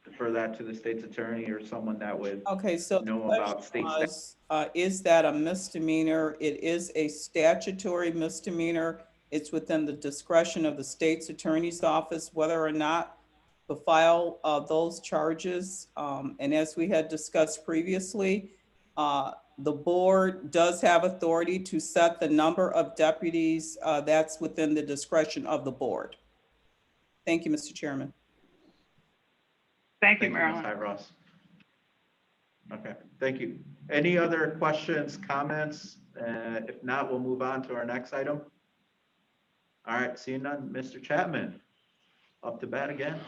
Speaker 1: defer that to the state's attorney or someone that would
Speaker 12: Okay, so
Speaker 1: know
Speaker 12: the
Speaker 1: about
Speaker 12: question
Speaker 1: state
Speaker 12: was, is that a misdemeanor? It is a statutory misdemeanor. It's within the discretion of the state's attorney's office whether or not to file those charges. And as we had discussed previously, the board does have authority to set the number of deputies. That's within the discretion of the board. Thank you, Mr. Chairman.
Speaker 14: Thank you,
Speaker 1: Ms.
Speaker 14: Marilyn.
Speaker 1: Hyde Ross. Okay, thank you. Any other questions, comments? If not, we'll move on to our next item. All right, seeing none, Mr. Chapman, up to bat again.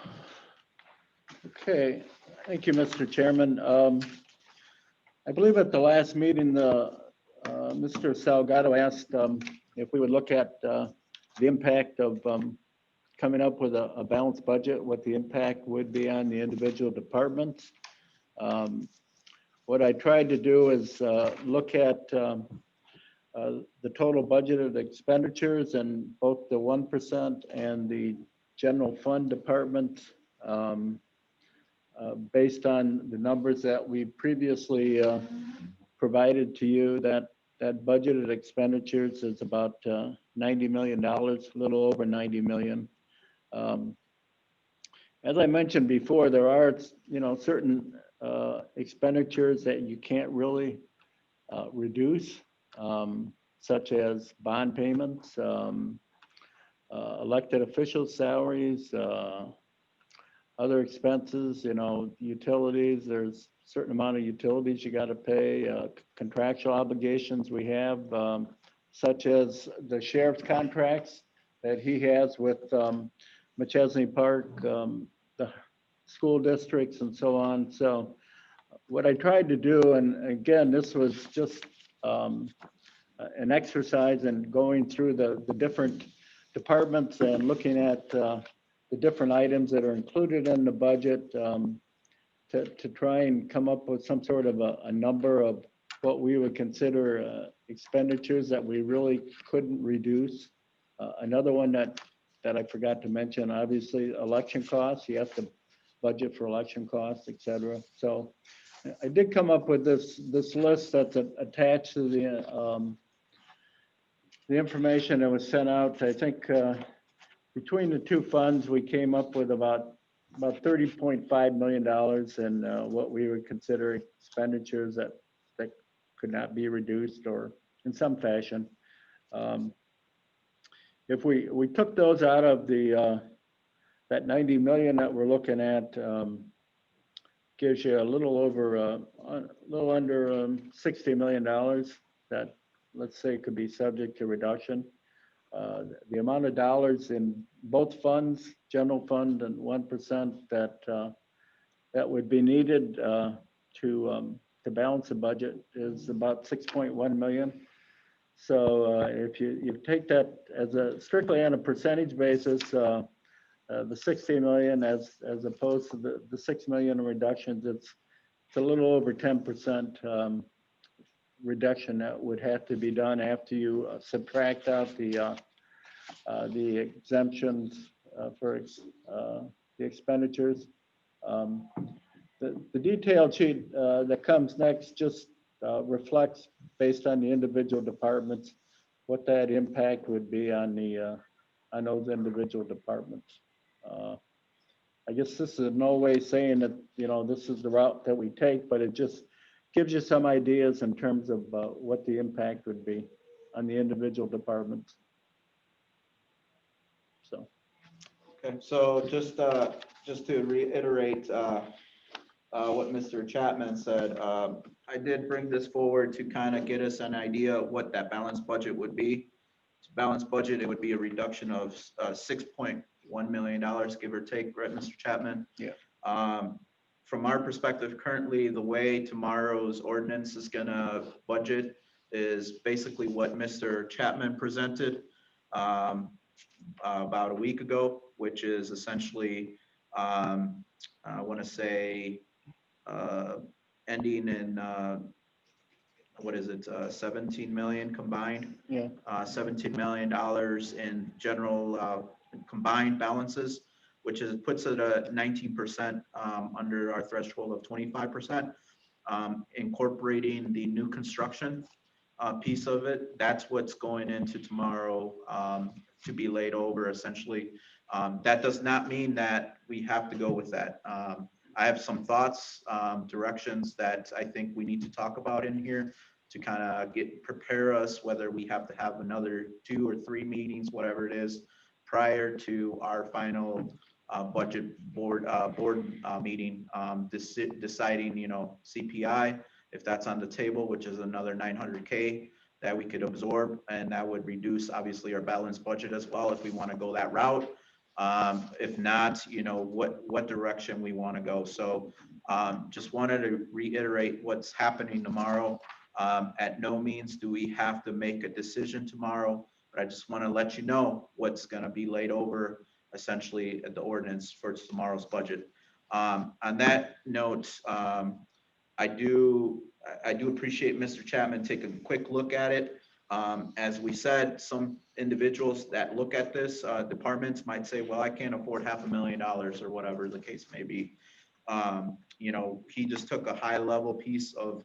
Speaker 2: Okay, thank you, Mr. Chairman. I believe at the last meeting, Mr. Salgado asked if we would look at the impact of coming up with a balanced budget, what the impact would be on the individual departments. What I tried to do is look at the total budgeted expenditures in both the 1% and the general fund department based on the numbers that we previously provided to you. That budgeted expenditures is about $90 million, a little over 90 million. as I mentioned before, there are, certain expenditures that you can't really reduce, such as bond payments, elected official salaries, other expenses, utilities, there's a certain amount of utilities you got to pay, contractual obligations we have, such as the sheriff's contracts that he has with McChesney Park, the school districts and so on. So what I tried to do, and again, this was just an exercise in going through the different departments and looking at the different items that are included in the budget, to try and come up with some sort of a number of what we would consider expenditures that we really couldn't reduce. Another one that I forgot to mention, obviously, election costs. You have to budget for election costs, et cetera. So I did come up with this list that's attached to the information that was sent out. I think between the two funds, we came up with about $30.5 million in what we would consider expenditures that could not be reduced or in some fashion. If we took those out of that 90 million that we're looking at, gives you a little under $60 million that, let's say, could be subject to reduction. The amount of dollars in both funds, general fund and 1%, that would be needed to balance the budget is about 6.1 million. So if you take that as strictly on a percentage basis, the 60 million as opposed to the 6 million in reductions, it's a little over 10% reduction that would have to be done after you subtract out the exemptions for the expenditures. The detailed sheet that comes next just reflects, based on the individual departments, what that impact would be on those individual departments. I guess this is no way saying that this is the route that we take, but it just gives you some ideas in terms of what the impact would be on the individual departments. So.
Speaker 1: Okay, so just to reiterate what Mr. Chapman said, I did bring this forward to kind of get us an idea of what that balanced budget would be. Balanced budget, it would be a reduction of $6.1 million, give or take, right, Mr. Chapman?
Speaker 2: Yeah.
Speaker 1: From our perspective, currently, the way tomorrow's ordinance is gonna budget is basically what Mr. Chapman presented about a week ago, which is essentially, I want to say, ending in, what is it, 17 million combined?
Speaker 2: Yeah.
Speaker 1: $17 million in general combined balances, which puts it at 19% under our threshold of 25%. Incorporating the new construction piece of it, that's what's going into tomorrow to be laid over, essentially. That does not mean that we have to go with that. I have some thoughts, directions that I think we need to talk about in here to kind of prepare us, whether we have to have another 2 or 3 meetings, whatever it is, prior to our final budget board meeting, deciding, CPI, if that's on the table, which is another 900K that we could absorb, and that would reduce obviously our balanced budget as well if we want to go that route. If not, what direction we want to go. So just wanted to reiterate what's happening tomorrow. At no means do we have to make a decision tomorrow, but I just want to let you know what's going to be laid over essentially at the ordinance for tomorrow's budget. On that note, I do appreciate Mr. Chapman taking a quick look at it. As we said, some individuals that look at this, departments might say, well, I can't afford $500,000 or whatever the case may be. He just took a high level piece of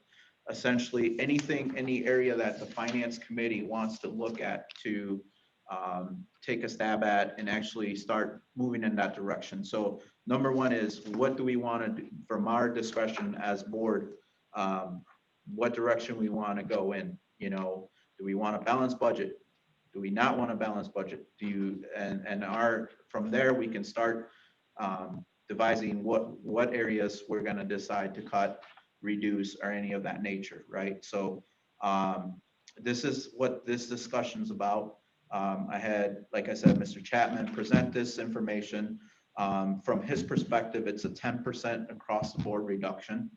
Speaker 1: essentially any area that the finance committee wants to look at to take a stab at and actually start moving in that direction. So number one is, what do we want to do from our discretion as board? What direction we want to go in, you know, do we want a balanced budget? Do we not want a balanced budget? From there, we can start devising what areas we're going to decide to cut, reduce, or any of that nature, right? So this is what this discussion's about. I had, like I said, Mr. Chapman present this information. From his perspective, it's a 10% across the board reduction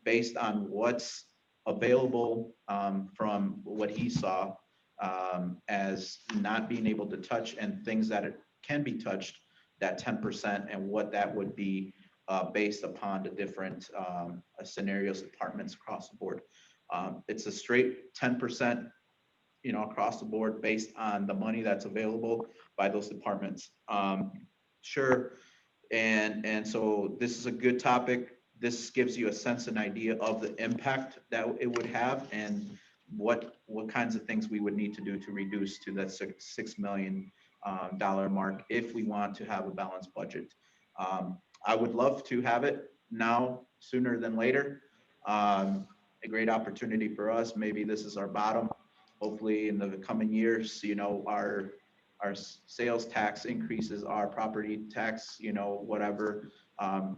Speaker 1: based on what's available from what he saw as not being able to touch, and things that can be touched, that 10%, and what that would be based upon the different scenarios, departments across the board. It's a straight 10%, you know, across the board based on the money that's available by those departments. Sure. And so this is a good topic. This gives you a sense and idea of the impact that it would have, and what kinds of things we would need to do to reduce to that $6 million mark if we want to have a balanced budget. I would love to have it now sooner than later. A great opportunity for us. Maybe this is our bottom. Hopefully in the coming years, you know, our sales tax increases, our property tax, you know, whatever,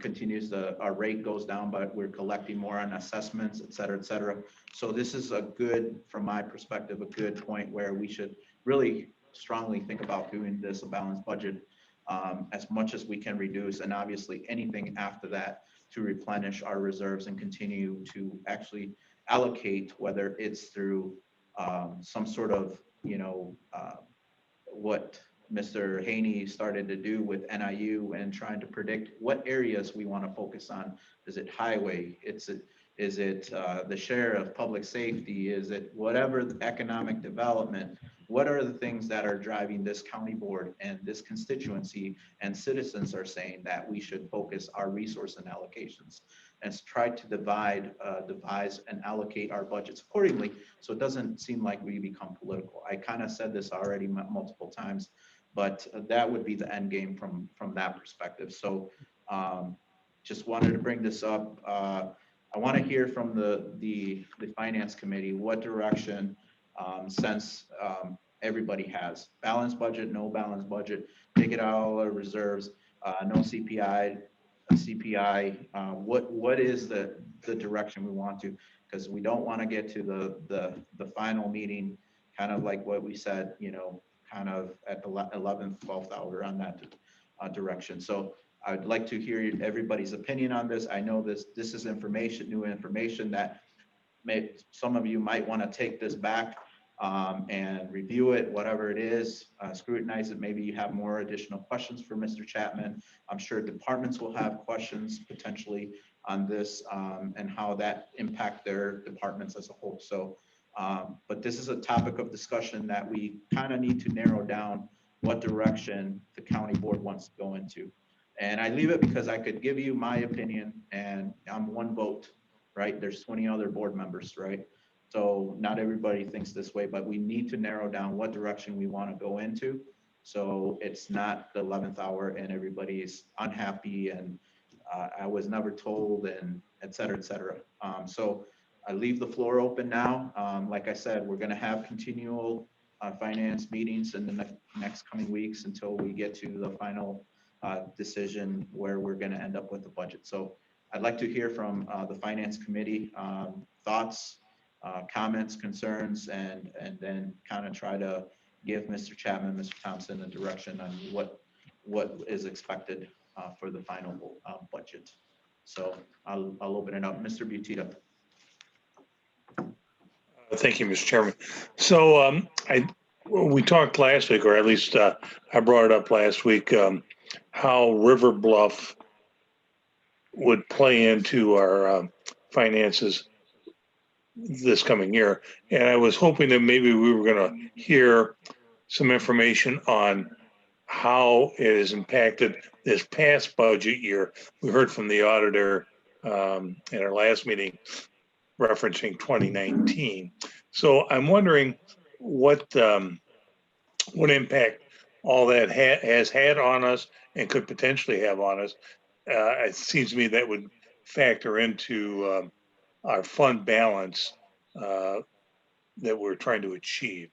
Speaker 1: continues, our rate goes down, but we're collecting more on assessments, et cetera, et cetera. So this is a good, from my perspective, a good point where we should really strongly think about doing this a balanced budget as much as we can reduce, and obviously anything after that to replenish our reserves and continue to actually allocate, whether it's through some sort of, you know, what Mr. Haney started to do with NIU and trying to predict what areas we want to focus on. Is it highway? Is it the sheriff, public safety? Is it whatever, the economic development? What are the things that are driving this county board and this constituency and citizens are saying that we should focus our resource and allocations, and try to devise and allocate our budgets accordingly, so it doesn't seem like we become political. I kind of said this already multiple times, but that would be the end game from that perspective. So just wanted to bring this up. I want to hear from the finance committee what direction, since everybody has balanced budget, no balanced budget, take it out all our reserves, no CPI, what is the direction we want to, because we don't want to get to the final meeting kind of like what we said, you know, kind of at the 11th, 12th hour on that direction. So I'd like to hear everybody's opinion on this. I know this is information, new information that some of you might want to take this back and review it, whatever it is, scrutinize it. Maybe you have more additional questions for Mr. Chapman. I'm sure departments will have questions potentially on this and how that impact their departments as a whole. So, but this is a topic of discussion that we kind of need to narrow down what direction the county board wants to go into. And I leave it because I could give you my opinion and I'm one vote, right? There's 20 other board members, right? So not everybody thinks this way, but we need to narrow down what direction we want to go into. So it's not the 11th hour and everybody's unhappy and I was never told and et cetera, et cetera. So I leave the floor open now. Like I said, we're going to have continual finance meetings in the next coming weeks until we get to the final decision where we're going to end up with the budget. So I'd like to hear from the finance committee thoughts, comments, concerns, and then kind of try to give Mr. Chapman, Mr. Thompson a direction on what is expected for the final budget. So I'll open it up. Mr. Butita.
Speaker 15: Thank you, Mr. Chairman. So we talked last week, or at least I brought it up last week, how River Bluff would play into our finances this coming year. And I was hoping that maybe we were going to hear some information on how it has impacted this past budget year. We heard from the auditor in our last meeting referencing 2019. So I'm wondering what impact all that has had on us and could potentially have on us, it seems to me that would factor into our fund balance that we're trying to achieve.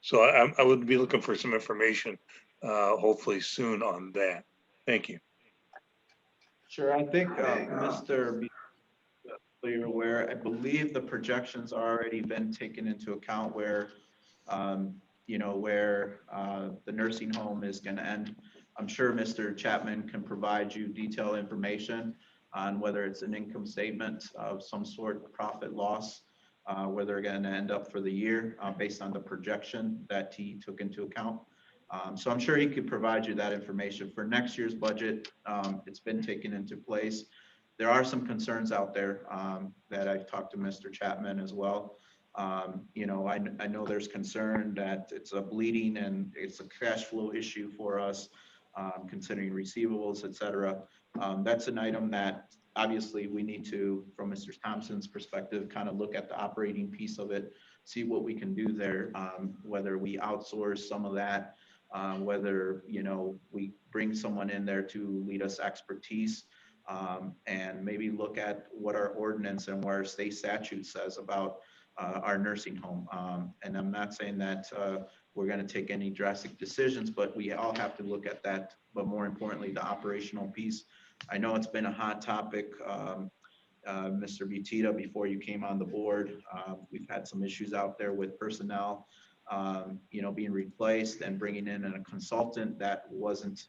Speaker 15: So I would be looking for some information, hopefully soon on that. Thank you.
Speaker 1: Sure, I think, Mr. B- so you're aware, I believe the projections are already been taken into account where, where the nursing home is gonna end. I'm sure Mr. Chapman can provide you detailed information on whether it's an income statement of some sort, profit loss, where they're gonna end up for the year, based on the projection that he took into account. So I'm sure he could provide you that information for next year's budget. It's been taken into place. There are some concerns out there that I've talked to Mr. Chapman as well. I know there's concern that it's a bleeding and it's a cash flow issue for us, considering receivables, et cetera. That's an item that obviously we need to, from Mr. Thompson's perspective, kind of look at the operating piece of it, see what we can do there, whether we outsource some of that, whether, we bring someone in there to lead us expertise, and maybe look at what our ordinance and what our state statute says about our nursing home. And I'm not saying that we're going to take any drastic decisions, but we all have to look at that. But more importantly, the operational piece. I know it's been a hot topic, Mr. Butita, before you came on the board. We've had some issues out there with personnel, being replaced and bringing in a consultant that wasn't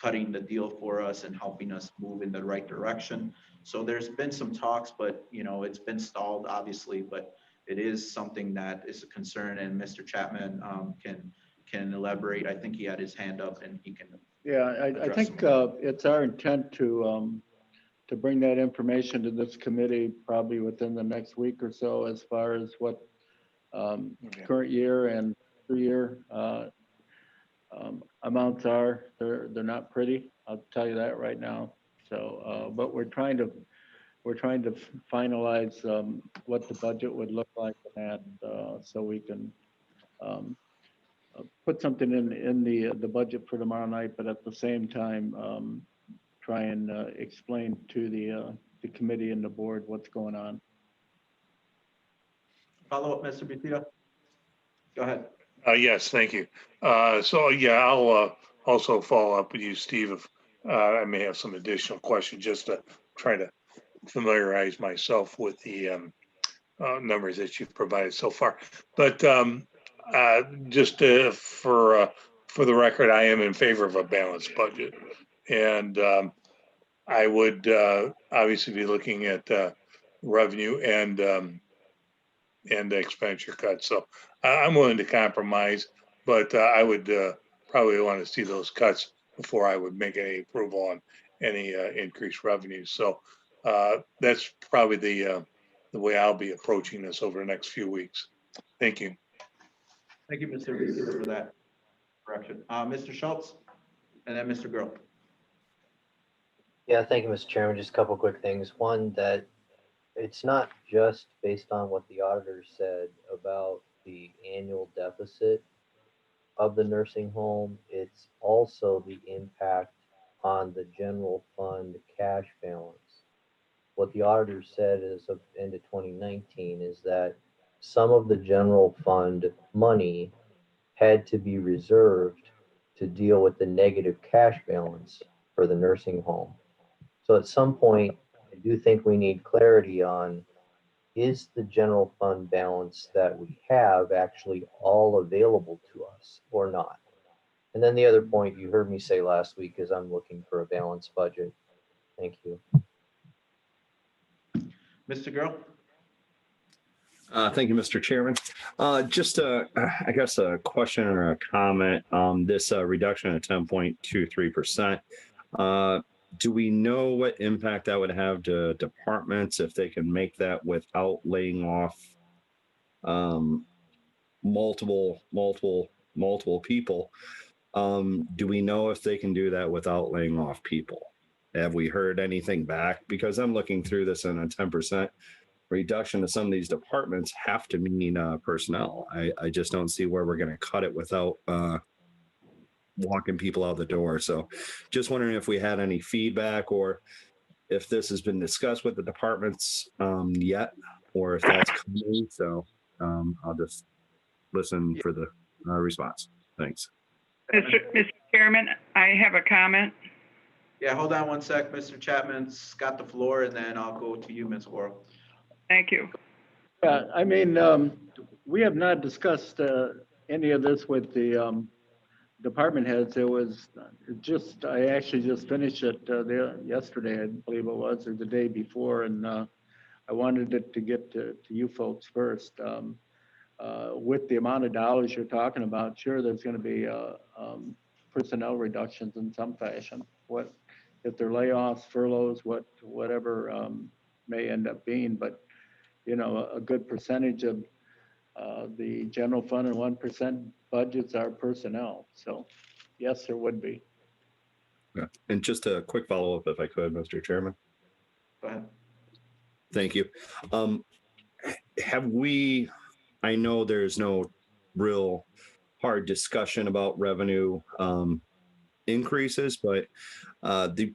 Speaker 1: cutting the deal for us and helping us move in the right direction. So there's been some talks, but it's been stalled, obviously, but it is something that is a concern, and Mr. Chapman can elaborate. I think he had his hand up and he can.
Speaker 2: Yeah, I think it's our intent to bring that information to this committee probably within the next week or so, as far as what current year and year amounts are. They're not pretty. I'll tell you that right now. So, but we're trying to finalize what the budget would look like in that, so we can put something in the budget for tomorrow night, but at the same time try and explain to the committee and the board what's going on.
Speaker 1: Follow up, Mr. Butita. Go ahead.
Speaker 15: Yes, thank you. So yeah, I'll also follow up with you, Steve, if I may have some additional questions, just to try to familiarize myself with the numbers that you've provided so far. But just for the record, I am in favor of a balanced budget, and I would obviously be looking at revenue and the expenditure cuts. So I'm willing to compromise, but I would probably want to see those cuts before I would make any approval on any increased revenue. So that's probably the way I'll be approaching this over the next few weeks. Thank you.
Speaker 1: Thank you, Mr. Butita, for that correction. Mr. Schultz, and then Mr. Girl.
Speaker 7: Yeah, thank you, Mr. Chairman. Just a couple quick things. One, that it's not just based on what the auditor said about the annual deficit of the nursing home. It's also the impact on the general fund cash balance. What the auditor said as of end of 2019 is that some of the general fund money had to be reserved to deal with the negative cash balance for the nursing home. So at some point, I do think we need clarity on, is the general fund balance that we have actually all available to us or not? And then the other point you heard me say last week is I'm looking for a balanced budget. Thank you.
Speaker 1: Mr. Girl.
Speaker 16: Thank you, Mr. Chairman. Just I guess a question or a comment on this reduction of 10.23%. Do we know what impact that would have to departments if they can make that without laying off multiple people? Do we know if they can do that without laying off people? Have we heard anything back? Because I'm looking through this, and a 10% reduction to some of these departments have to mean personnel. I just don't see where we're going to cut it without walking people out the door. So just wondering if we had any feedback or if this has been discussed with the departments yet, or if that's coming. So I'll just listen for the response. Thanks.
Speaker 14: Mr. Chairman, I have a comment.
Speaker 1: Yeah, hold on one sec. Mr. Chapman's got the floor, and then I'll go to you, Ms. Worrell.
Speaker 14: Thank you.
Speaker 2: Yeah, I mean, we have not discussed any of this with the department heads. It was just, I actually just finished it yesterday, I believe it was, or the day before, and I wanted it to get to you folks first. With the amount of dollars you're talking about, sure, there's going to be personnel reductions in some fashion. What if they're layoffs, furloughs, whatever may end up being, but you know, a good percentage of the general fund and 1% budgets are personnel. So yes, there would be.
Speaker 16: Yeah. And just a quick follow-up, if I could, Mr. Chairman.
Speaker 1: Go ahead.
Speaker 16: Thank you. Have we, I know there's no real hard discussion about revenue increases, but the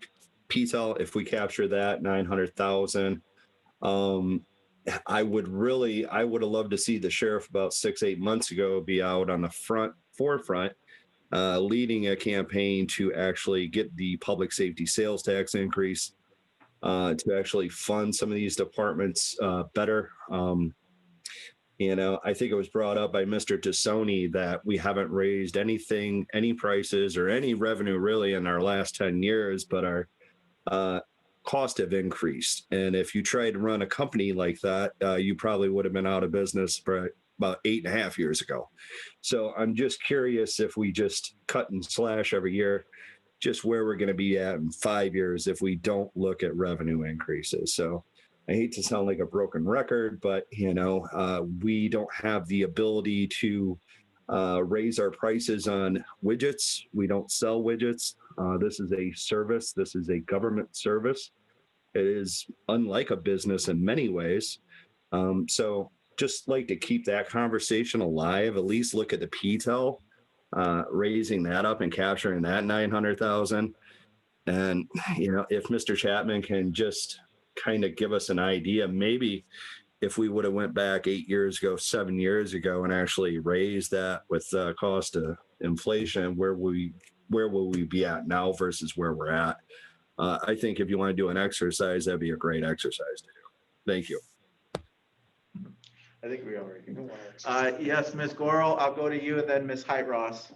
Speaker 16: PTEL, if we capture that 900,000, I would have loved to see the sheriff about 6-8 months ago be out on the forefront, leading a campaign to actually get the public safety sales tax increase, to actually fund some of these departments better. You know, I think it was brought up by Mr. Tassoni that we haven't raised anything, any prices or any revenue really in our last 10 years, but our costs have increased. And if you tried to run a company like that, you probably would have been out of business for about 8.5 years ago. So I'm just curious if we just cut and slash every year, just where we're going to be at in 5 years if we don't look at revenue increases. So I hate to sound like a broken record, but you know, we don't have the ability to raise our prices on widgets. We don't sell widgets. This is a service. This is a government service. It is unlike a business in many ways. So just like to keep that conversation alive, at least look at the PTEL, raising that up and capturing that 900,000. And, you know, if Mr. Chapman can just kind of give us an idea, maybe if we would have went back 8 years ago, 7 years ago, and actually raised that with the cost of inflation, where will we be at now versus where we're at? I think if you want to do an exercise, that'd be a great exercise to do. Thank you.
Speaker 1: I think we already. Yes, Ms. Gorel, I'll go to you, and then Ms. Height Ross.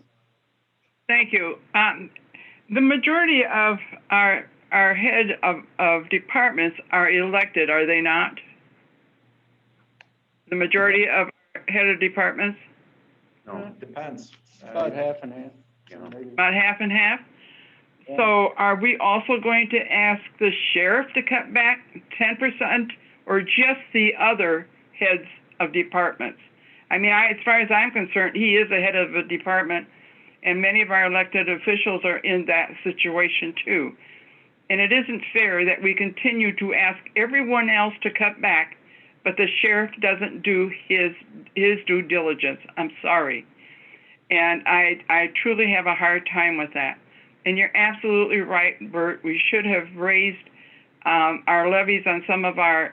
Speaker 14: Thank you. The majority of our head of departments are elected, are they not? The majority of head of departments?
Speaker 1: No, it depends.
Speaker 2: About half and half.
Speaker 14: About half and half? So are we also going to ask the sheriff to cut back 10% or just the other heads of departments? I mean, as far as I'm concerned, he is the head of a department, and many of our elected officials are in that situation too. And it isn't fair that we continue to ask everyone else to cut back, but the sheriff doesn't do his due diligence. I'm sorry. And I truly have a hard time with that. And you're absolutely right, Bert. We should have raised our levies on some of our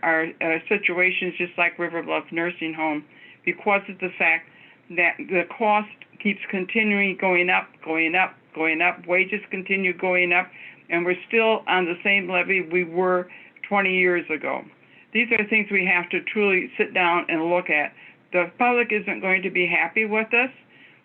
Speaker 14: situations, just like River Bluff Nursing Home, because of the fact that the cost keeps continuing going up. Wages continue going up, and we're still on the same levy we were 20 years ago. These are things we have to truly sit down and look at. The public isn't going to be happy with us,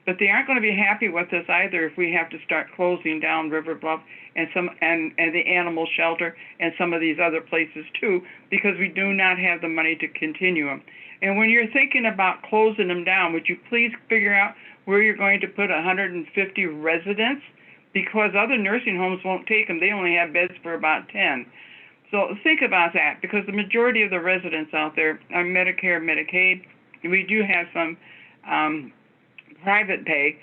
Speaker 14: but they aren't going to be happy with us either if we have to start closing down River Bluff and the animal shelter and some of these other places too, because we do not have the money to continue them. And when you're thinking about closing them down, would you please figure out where you're going to put 150 residents? Because other nursing homes won't take them. They only have beds for about 10. So think about that, because the majority of the residents out there are Medicare, Medicaid. We do have some private pay,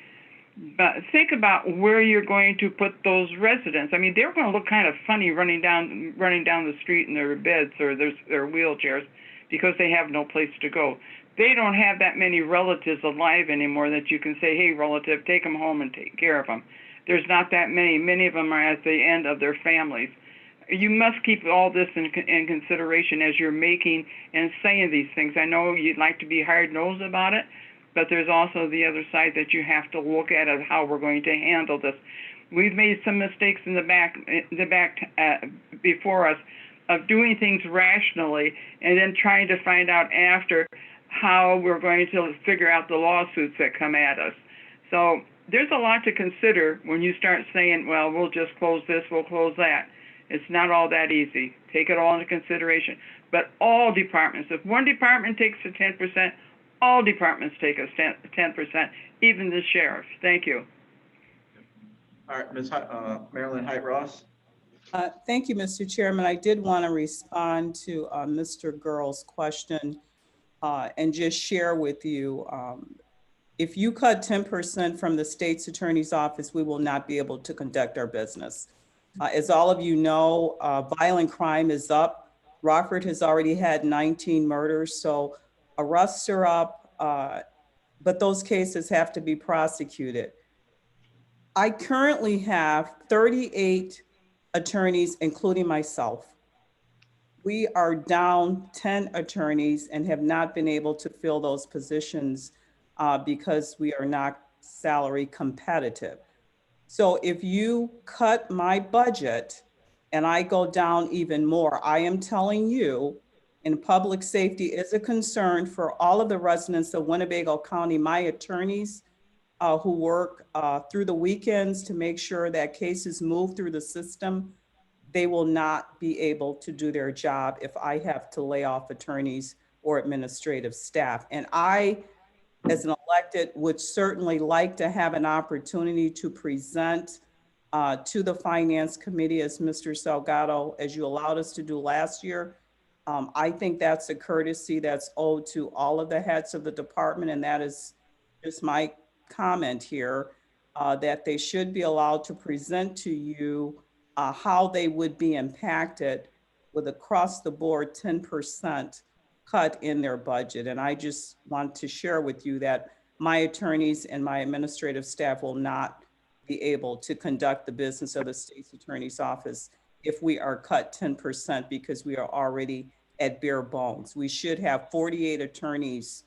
Speaker 14: but think about where you're going to put those residents. I mean, they're going to look kind of funny running down the street in their beds or their wheelchairs because they have no place to go. They don't have that many relatives alive anymore that you can say, hey, relative, take them home and take care of them. there's not that many. Many of them are at the end of their families. You must keep all this in consideration as you're making and saying these things. I know you'd like to be hard-nosed about it, but there's also the other side that you have to look at of how we're going to handle this. We've made some mistakes in the back before us of doing things rationally and then trying to find out after how we're going to figure out the lawsuits that come at us. So there's a lot to consider when you start saying, well, we'll just close this, we'll close that. It's not all that easy. Take it all into consideration. But all departments, if one department takes a 10%, all departments take a 10%, even the sheriff. Thank you.
Speaker 1: All right, Marilyn Height Ross.
Speaker 12: Thank you, Mr. Chairman. I did want to respond to Mr. Girl's question and just share with you, if you cut 10% from the state's attorney's office, we will not be able to conduct our business. As all of you know, violent crime is up. Rockford has already had 19 murders, so arrests are up, but those cases have to be prosecuted. I currently have 38 attorneys, including myself. We are down 10 attorneys and have not been able to fill those positions because we are not salary competitive. So if you cut my budget and I go down even more, I am telling you, and public safety is a concern for all of the residents of Winnebago County, my attorneys who work through the weekends to make sure that cases move through the system, they will not be able to do their job if I have to lay off attorneys or administrative staff. And I, as an elected, would certainly like to have an opportunity to present to the Finance Committee, as Mr. Salgado, as you allowed us to do last year. I think that's a courtesy that's owed to all of the heads of the department, and that is just my comment here, that they should be allowed to present to you how they would be impacted with across the board 10% cut in their budget. And I just want to share with you that my attorneys and my administrative staff will not be able to conduct the business of the state's attorney's office if we are cut 10% because we are already at bare bones. We should have 48 attorneys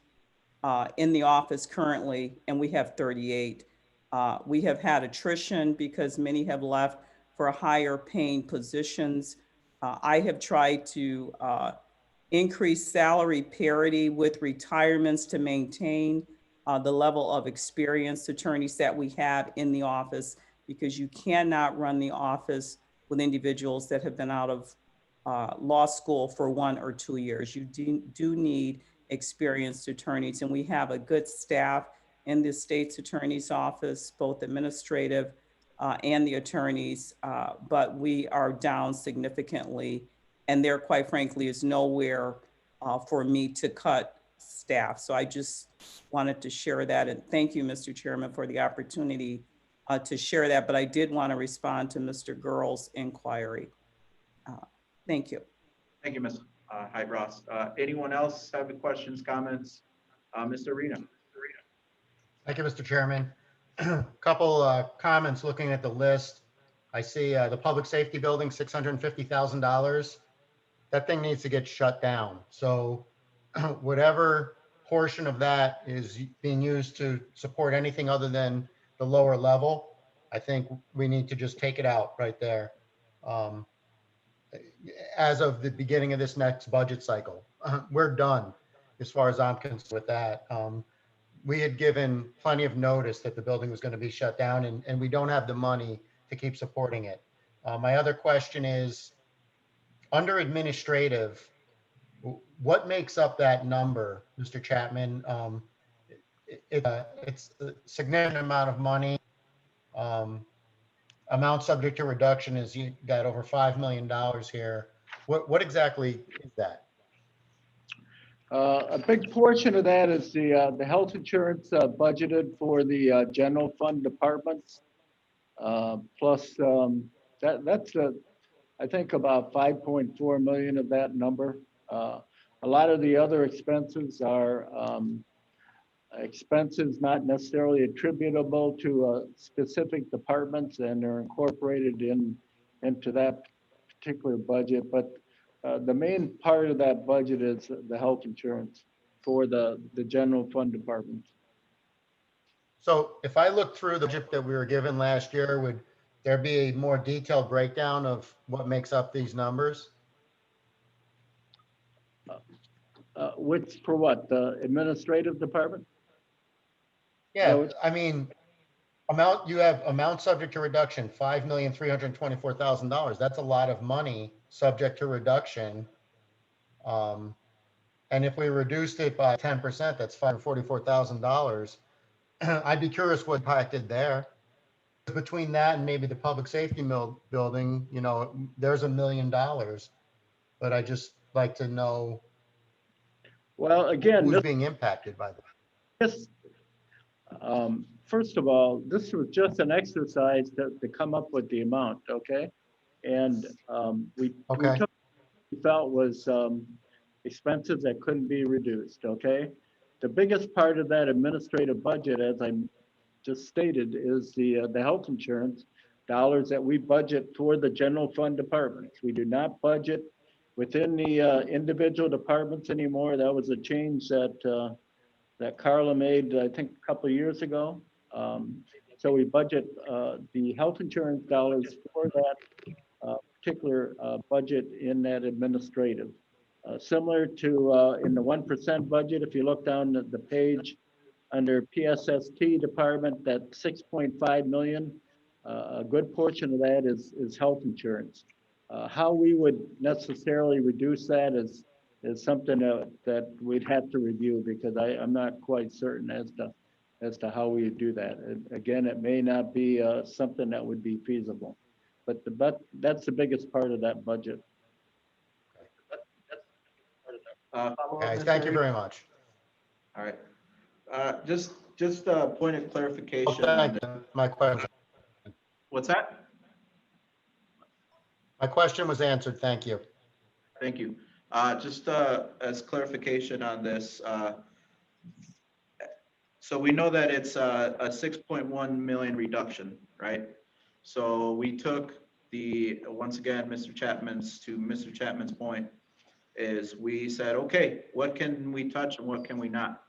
Speaker 12: in the office currently, and we have 38. We have had attrition because many have left for higher paying positions. I have tried to increase salary parity with retirements to maintain the level of experienced attorneys that we have in the office, because you cannot run the office with individuals that have been out of law school for 1 or 2 years. You do need experienced attorneys, and we have a good staff in the state's attorney's office, both administrative and the attorneys, but we are down significantly, and there, quite frankly, is nowhere for me to cut staff. So I just wanted to share that, and thank you, Mr. Chairman, for the opportunity to share that, but I did want to respond to Mr. Girl's inquiry. Thank you.
Speaker 1: Thank you, Ms. Height Ross. Anyone else have any questions, comments? Mr. Reno.
Speaker 9: Thank you, Mr. Chairman. Couple comments looking at the list. I see the public safety building, $650,000. That thing needs to get shut down. So whatever portion of that is being used to support anything other than the lower level, I think we need to just take it out right there. As of the beginning of this next budget cycle, we're done as far as I'm concerned with that. We had given plenty of notice that the building was going to be shut down, and we don't have the money to keep supporting it. My other question is, under administrative, what makes up that number, Mr. Chapman? It's a significant amount of money. Amount subject to reduction is, you got over $5 million here. What exactly is that?
Speaker 2: A big portion of that is the health insurance budgeted for the general fund departments. Plus, that's I think about 5.4 million of that number. A lot of the other expenses are expenses not necessarily attributable to specific departments, and they're incorporated into that particular budget. But the main part of that budget is the health insurance for the general fund department.
Speaker 9: So if I look through the budget that we were given last year, would there be a more detailed breakdown of what makes up these numbers?
Speaker 2: Which for what? The administrative department?
Speaker 9: Yeah, I mean, you have amount subject to reduction, $5,324,000. That's a lot of money subject to reduction. And if we reduced it by 10%, that's $544,000. I'd be curious what impacted there. Between that and maybe the public safety building, you know, there's $1 million. But I just like to know.
Speaker 2: Well, again,
Speaker 9: who's being impacted by
Speaker 2: this. First of all, this was just an exercise to come up with the amount, okay? And we felt was expenses that couldn't be reduced, okay? The biggest part of that administrative budget, as I just stated, is the health insurance dollars that we budget for the general fund departments. We do not budget within the individual departments anymore. That was a change that that Carla made, I think, a couple of years ago. So we budget the health insurance dollars for that particular budget in that administrative. Similar to in the 1% budget, if you look down the page under PSST department, that 6.5 million, a good portion of that is health insurance. How we would necessarily reduce that is something that we'd have to review, because I'm not quite certain as to how we would do that. And again, it may not be something that would be feasible, but that's the biggest part of that budget.
Speaker 9: Okay, thank you very much.
Speaker 1: All right. Just a point of clarification.
Speaker 9: My question.
Speaker 1: What's that?
Speaker 9: My question was answered. Thank you.
Speaker 1: Thank you. Just as clarification on this, so we know that it's a 6.1 million reduction, right? So we took once again, Mr. Chapman's point is we said, okay, what can we touch and what can we not?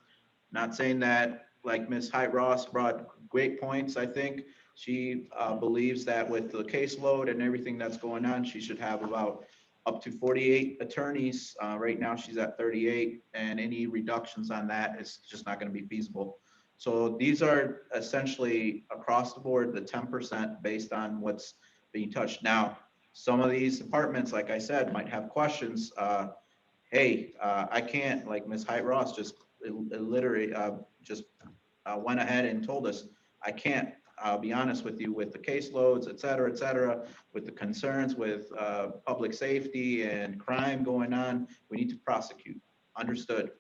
Speaker 1: Not saying that, like Ms. Height-Ross brought great points, I think. She believes that with the caseload and everything that's going on, she should have about up to 48 attorneys. Right now, she's at 38, and any reductions on that is just not going to be feasible. So these are essentially across the board, the 10% based on what's being touched. Now, some of these departments, like I said, might have questions. Hey, I can't, like Ms. Height-Ross just literally went ahead and told us, I can't. I'll be honest with you, with the caseloads, et cetera, with the concerns with public safety and crime going on, we need to prosecute. Understood.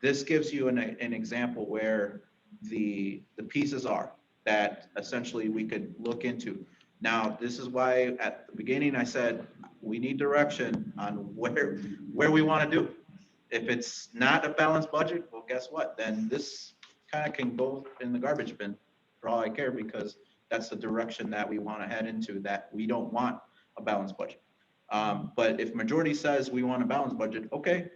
Speaker 1: This gives you an example where the pieces are that essentially we could look into. Now, this is why at the beginning I said we need direction on where we want to do. If it's not a balanced budget, well, guess what? Then this kind of can go in the garbage bin for all I care, because that's the direction that we want to head into, that we don't want a balanced budget. But if majority says we want a balanced budget, okay,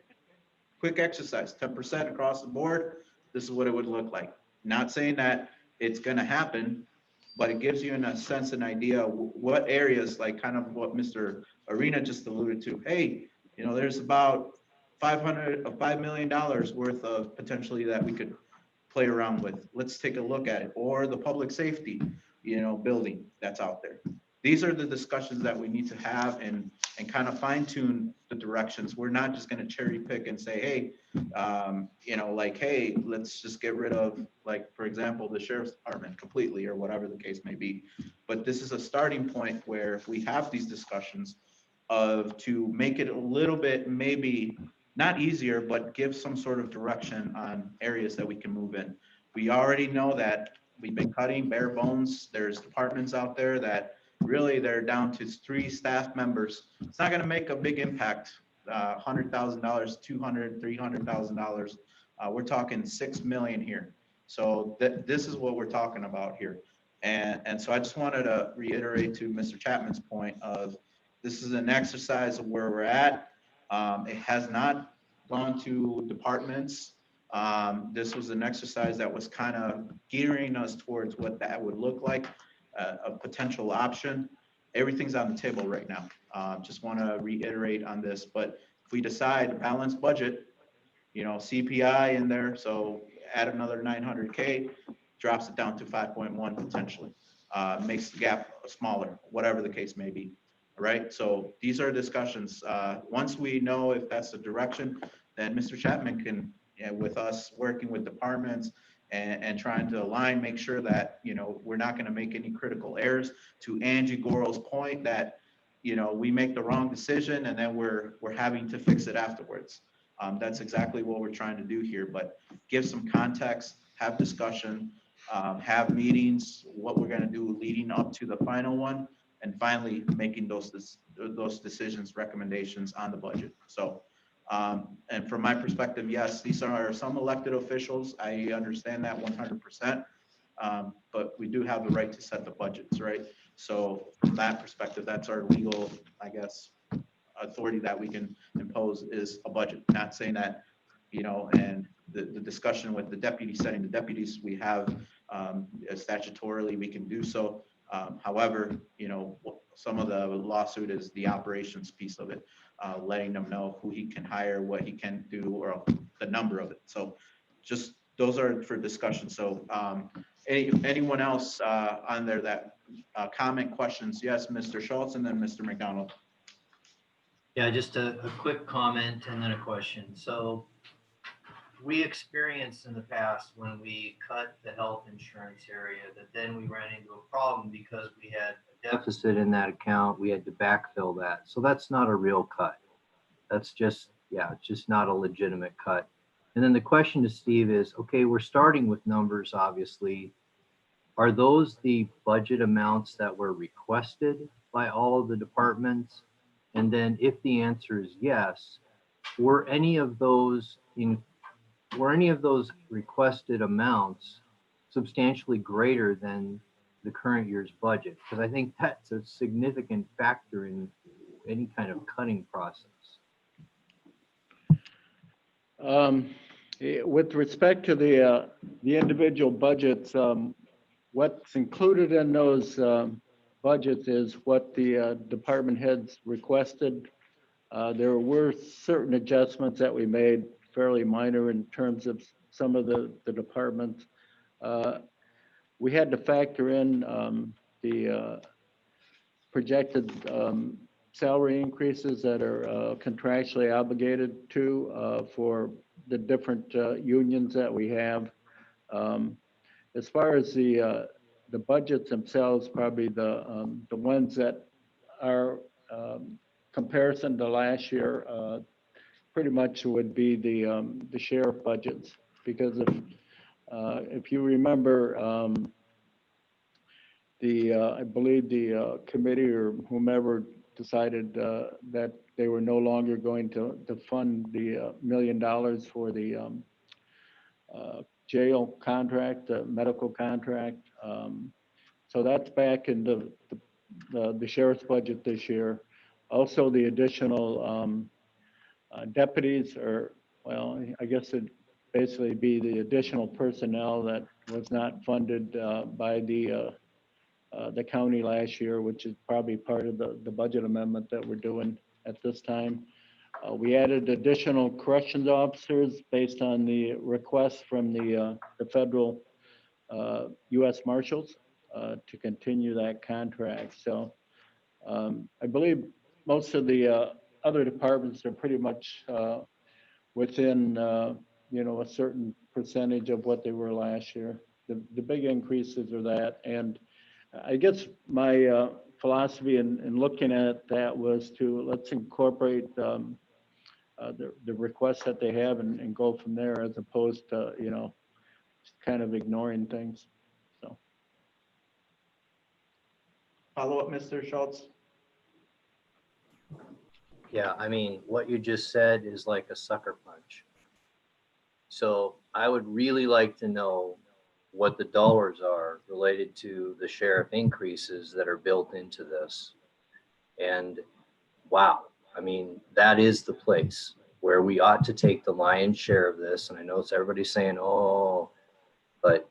Speaker 1: quick exercise, 10% across the board, this is what it would look like. Not saying that it's going to happen, but it gives you in a sense an idea what areas, like kind of what Mr. Arena just alluded to. Hey, you know, there's about $5 million worth of potentially that we could play around with. Let's take a look at it. Or the public safety, you know, building that's out there. These are the discussions that we need to have and kind of fine tune the directions. We're not just going to cherry pick and say, hey, you know, like, hey, let's just get rid of, like, for example, the sheriff's department completely, or whatever the case may be. But this is a starting point where if we have these discussions to make it a little bit, maybe not easier, but give some sort of direction on areas that we can move in. We already know that we've been cutting bare bones. There's departments out there that really they're down to 3 staff members. It's not going to make a big impact. $100,000, $200,000, $300,000 We're talking 6 million here. So this is what we're talking about here. And so I just wanted to reiterate to Mr. Chapman's point of, this is an exercise of where we're at. It has not gone to departments. This was an exercise that was kind of gearing us towards what that would look like, a potential option. Everything's on the table right now. Just want to reiterate on this, but if we decide a balanced budget, you know, CPI in there, so add another 900K, drops it down to 5.1 potentially, makes the gap smaller, whatever the case may be. All right, so these are discussions. Once we know if that's the direction, then Mr. Chapman can, with us working with departments and trying to align, make sure that, you know, we're not going to make any critical errors. To Angie Goral's point that, you know, we make the wrong decision and then we're having to fix it afterwards. That's exactly what we're trying to do here, but give some context, have discussion, have meetings, what we're going to do leading up to the final one, and finally making those decisions, recommendations on the budget. So, and from my perspective, yes, these are some elected officials. I understand that 100%, but we do have the right to set the budgets, right? So from that perspective, that's our legal, I guess, authority that we can impose is a budget. Not saying that, you know, and the discussion with the deputy setting the deputies, we have statutorily we can do so. However, you know, some of the lawsuit is the operations piece of it, letting them know who he can hire, what he can do, or the number of it. So just those are for discussion. So anyone else on there that comment, questions? Yes, Mr. Schultz, and then Mr. McDonald.
Speaker 7: Yeah, just a quick comment and then a question. So we experienced in the past when we cut the health insurance area that then we ran into a problem because we had a deficit in that account. We had to backfill that. So that's not a real cut. That's just, yeah, it's just not a legitimate cut. And then the question to Steve is, okay, we're starting with numbers, obviously. Are those the budget amounts that were requested by all of the departments? And then if the answer is yes, were any of those requested amounts substantially greater than the current year's budget? Because I think that's a significant factor in any kind of cutting process.
Speaker 2: With respect to the individual budgets, what's included in those budgets is what the department heads requested. There were certain adjustments that we made, fairly minor in terms of some of the departments. We had to factor in the projected salary increases that are contractually obligated to for the different unions that we have. As far as the budgets themselves, probably the ones that are comparison to last year, pretty much would be the sheriff budgets, because if you remember, I believe the committee or whomever decided that they were no longer going to fund the $1 million for the jail contract, the medical contract. So that's back into the sheriff's budget this year. Also, the additional deputies, or, well, I guess it'd basically be the additional personnel that was not funded by the county last year, which is probably part of the budget amendment that we're doing at this time. We added additional corrections officers based on the request from the federal U.S. Marshals to continue that contract. So I believe most of the other departments are pretty much within, you know, a certain percentage of what they were last year. The big increases are that. And I guess my philosophy in looking at that was to let's incorporate the requests that they have and go from there, as opposed to, you know, just kind of ignoring things. So.
Speaker 1: Follow up, Mr. Schultz.
Speaker 7: Yeah, I mean, what you just said is like a sucker punch. So I would really like to know what the dollars are related to the sheriff increases that are built into this. And wow, I mean, that is the place where we ought to take the lion's share of this. And I know it's everybody's saying, oh, but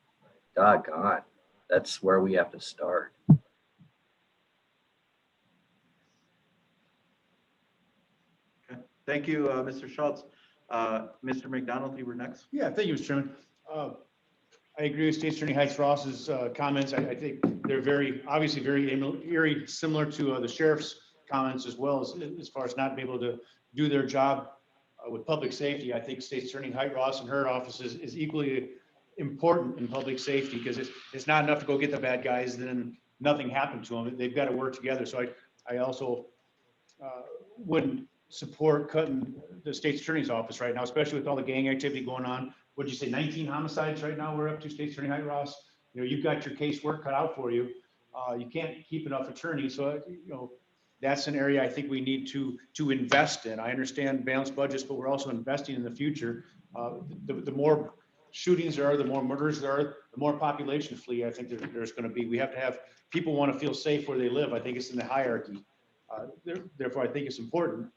Speaker 7: doggone, that's where we have to start.
Speaker 1: Thank you, Mr. Schultz. Mr. McDonald, you were next.
Speaker 13: Yeah, thank you, Mr. Chairman. I agree with State Attorney Heights-Ross's comments. I think they're obviously very similar to the sheriff's comments as well, as far as not being able to do their job with public safety. I think State Attorney Height-Ross and her office is equally important in public safety, because it's not enough to go get the bad guys, then nothing happened to them. They've got to work together. So I also wouldn't support cutting the state's attorney's office right now, especially with all the gang activity going on. What'd you say, 19 homicides right now we're up to, State Attorney Height-Ross? You know, you've got your casework cut out for you. You can't keep enough attorneys. So, you know, that's an area I think we need to invest in. I understand balanced budgets, but we're also investing in the future. The more shootings there are, the more murders there are, the more population flee I think there's going to be. We have to have people want to feel safe where they live. I think it's in the hierarchy. Therefore, I think it's important,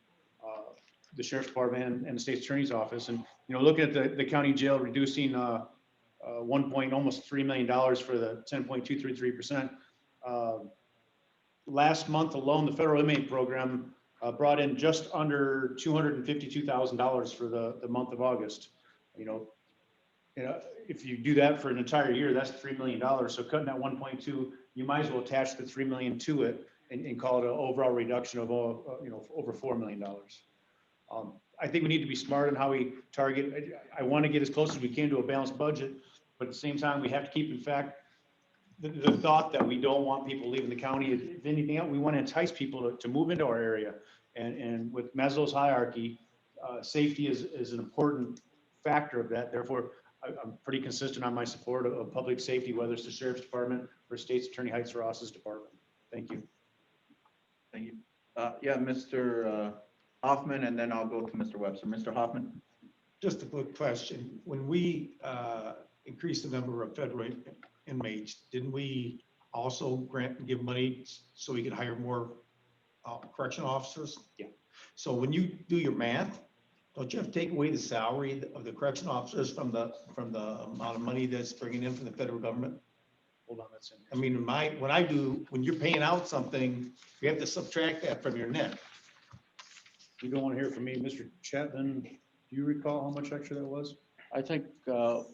Speaker 13: the sheriff's department and the state's attorney's office. And, you know, looking at the county jail reducing almost $3 million for the 10.233%. Last month alone, the federal inmate program brought in just under $252,000 for the month of August. You know, if you do that for an entire year, that's $3 million. So cutting that 1.2, you might as well attach the 3 million to it and call it an overall reduction of over $4 million. I think we need to be smart in how we target. I want to get as close as we can to a balanced budget, but at the same time, we have to keep, in fact, the thought that we don't want people leaving the county. If anything else, we want to entice people to move into our area. And with Maslow's hierarchy, safety is an important factor of that. Therefore, I'm pretty consistent on my support of public safety, whether it's the sheriff's department or State's Attorney Heights-Ross's department. Thank you.
Speaker 1: Thank you. Yeah, Mr. Hoffman, and then I'll go to Mr. Webster. Mr. Hoffman.
Speaker 4: Just a quick question. When we increased the number of federal inmates, didn't we also grant and give money so we could hire more correctional officers?
Speaker 13: Yeah.
Speaker 4: So when you do your math, don't you have to take away the salary of the correctional officers from the amount of money that's bringing in from the federal government?
Speaker 13: Hold on, that's in.
Speaker 4: I mean, when you're paying out something, you have to subtract that from your net.
Speaker 13: You don't want to hear from me, Mr. Chapman. Do you recall how much extra that was?
Speaker 2: I think about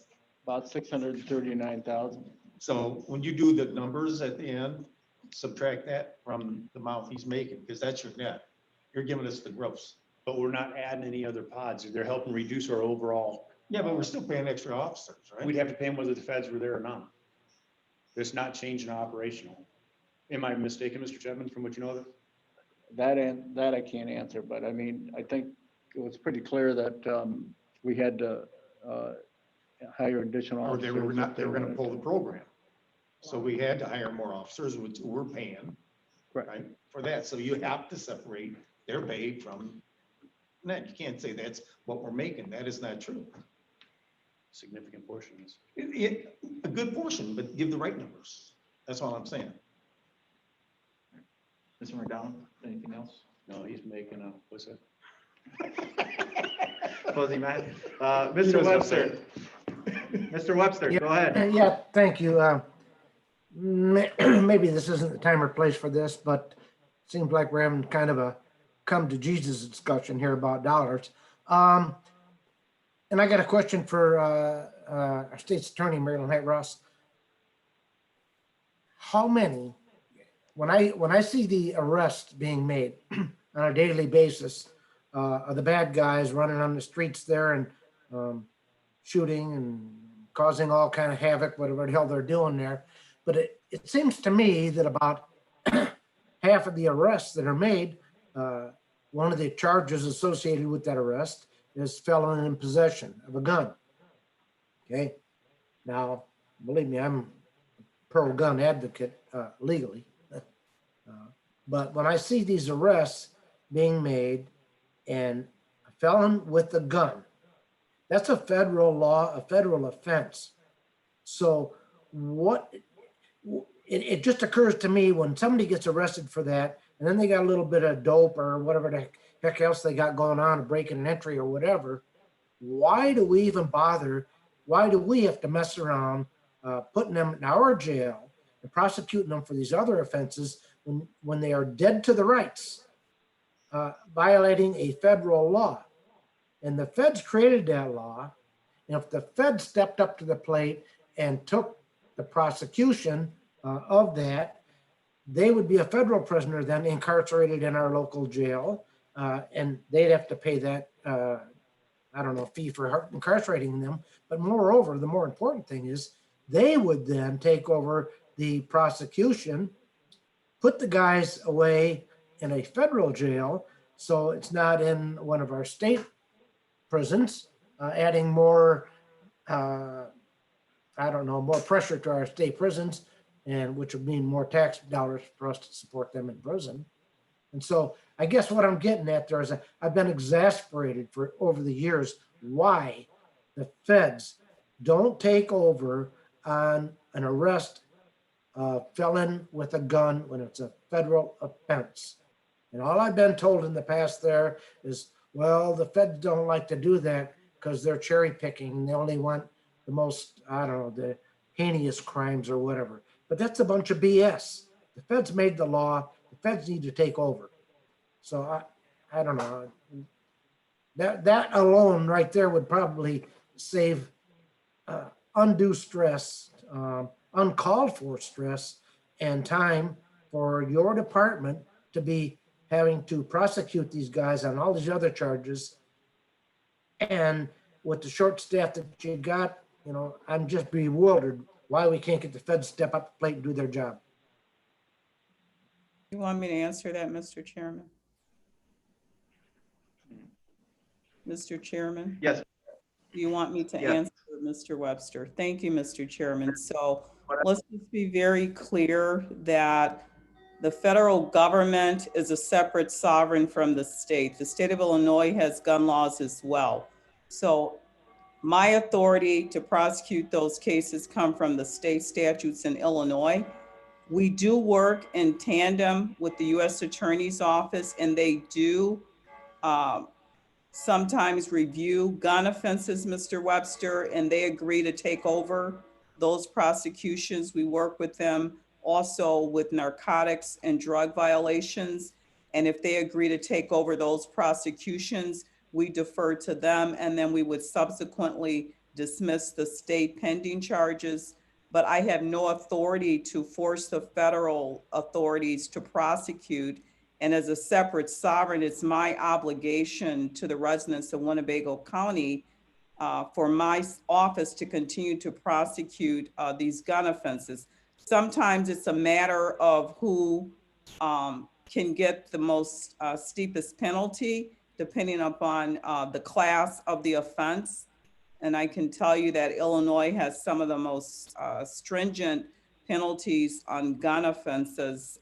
Speaker 2: 639,000.
Speaker 4: So when you do the numbers at the end, subtract that from the amount he's making, because that's your net. You're giving us the gross.
Speaker 13: But we're not adding any other pods. They're helping reduce our overall.
Speaker 4: Yeah, but we're still paying extra officers, right?
Speaker 13: We'd have to pay them whether the feds were there or not. It's not changing our operational. Am I mistaken, Mr. Chapman, from what you know of it?
Speaker 2: That I can't answer, but I mean, I think it was pretty clear that we had to hire additional
Speaker 4: Or
Speaker 2: officers.
Speaker 4: they were gonna pull the program. So we had to hire more officers, which we're paying, right, for that. So you have to separate their pay from net. You can't say that's what we're making. That is not true.
Speaker 13: Significant portion is.
Speaker 4: A good portion, but give the right numbers. That's all I'm saying.
Speaker 1: Mr. McDonald, anything else?
Speaker 13: No, he's making a, what's that?
Speaker 1: Fuzzy Matt. Mr. Webster. Mr. Webster, go ahead.
Speaker 8: Yeah, thank you. Maybe this isn't the time or place for this, but it seems like we're having kind of a come to Jesus discussion here about dollars. And I got a question for our state's attorney, Marilyn Height-Ross. How many, when I see the arrests being made on a daily basis of the bad guys running on the streets there and shooting and causing all kind of havoc, whatever the hell they're doing there. But it seems to me that about half of the arrests that are made, one of the charges associated with that arrest is felon in possession of a gun. Okay. Now, believe me, I'm a pro-gun advocate legally. But when I see these arrests being made and a felon with a gun That's a federal law, a federal offense. So what, it just occurs to me when somebody gets arrested for that, and then they got a little bit of dope or whatever the heck else they got going on, a break and entry or whatever, why do we even bother? Why do we have to mess around putting them in our jail and prosecuting them for these other offenses when they are dead to the rights, violating a federal law? And the feds created that law. And if the feds stepped up to the plate and took the prosecution of that, they would be a federal prisoner then incarcerated in our local jail. And they'd have to pay that, I don't know, fee for incarcerating them. But moreover, the more important thing is they would then take over the prosecution, put the guys away in a federal jail, so it's not in one of our state prisons, adding more, I don't know, more pressure to our state prisons, and which would mean more tax dollars for us to support them in prison. And so I guess what I'm getting at there is I've been exasperated for over the years why the feds don't take over on an arrest felon with a gun when it's a federal offense. And all I've been told in the past there is, well, the feds don't like to do that because they're cherry picking. They only want the most, I don't know, the heinous crimes or whatever. But that's a bunch of BS. The feds made the law. The feds need to take over. So I don't know. That alone right there would probably save undue stress, uncalled for stress and time for your department to be having to prosecute these guys on all these other charges. And with the short staff that you got, you know, I'm just bewildered why we can't get the feds to step up the plate and do their job.
Speaker 12: You want me to answer that, Mr. Chairman? Mr. Chairman?
Speaker 1: Yes.
Speaker 12: Do you want me to
Speaker 1: Yes.
Speaker 12: answer Mr. Webster? Thank you, Mr. Chairman. So let's just be very clear that the federal government is a separate sovereign from the state. The state of Illinois has gun laws as well. So my authority to prosecute those cases come from the state statutes in Illinois. We do work in tandem with the U.S. Attorney's Office, and they do sometimes review gun offenses, Mr. Webster, and they agree to take over those prosecutions. We work with them also with narcotics and drug violations. And if they agree to take over those prosecutions, we defer to them, and then we would subsequently dismiss the state pending charges. But I have no authority to force the federal authorities to prosecute. And as a separate sovereign, it's my obligation to the residents of Winnebago County for my office to continue to prosecute these gun offenses. Sometimes it's a matter of who can get the most steepest penalty, depending upon the class of the offense. And I can tell you that Illinois has some of the most stringent penalties on gun offenses.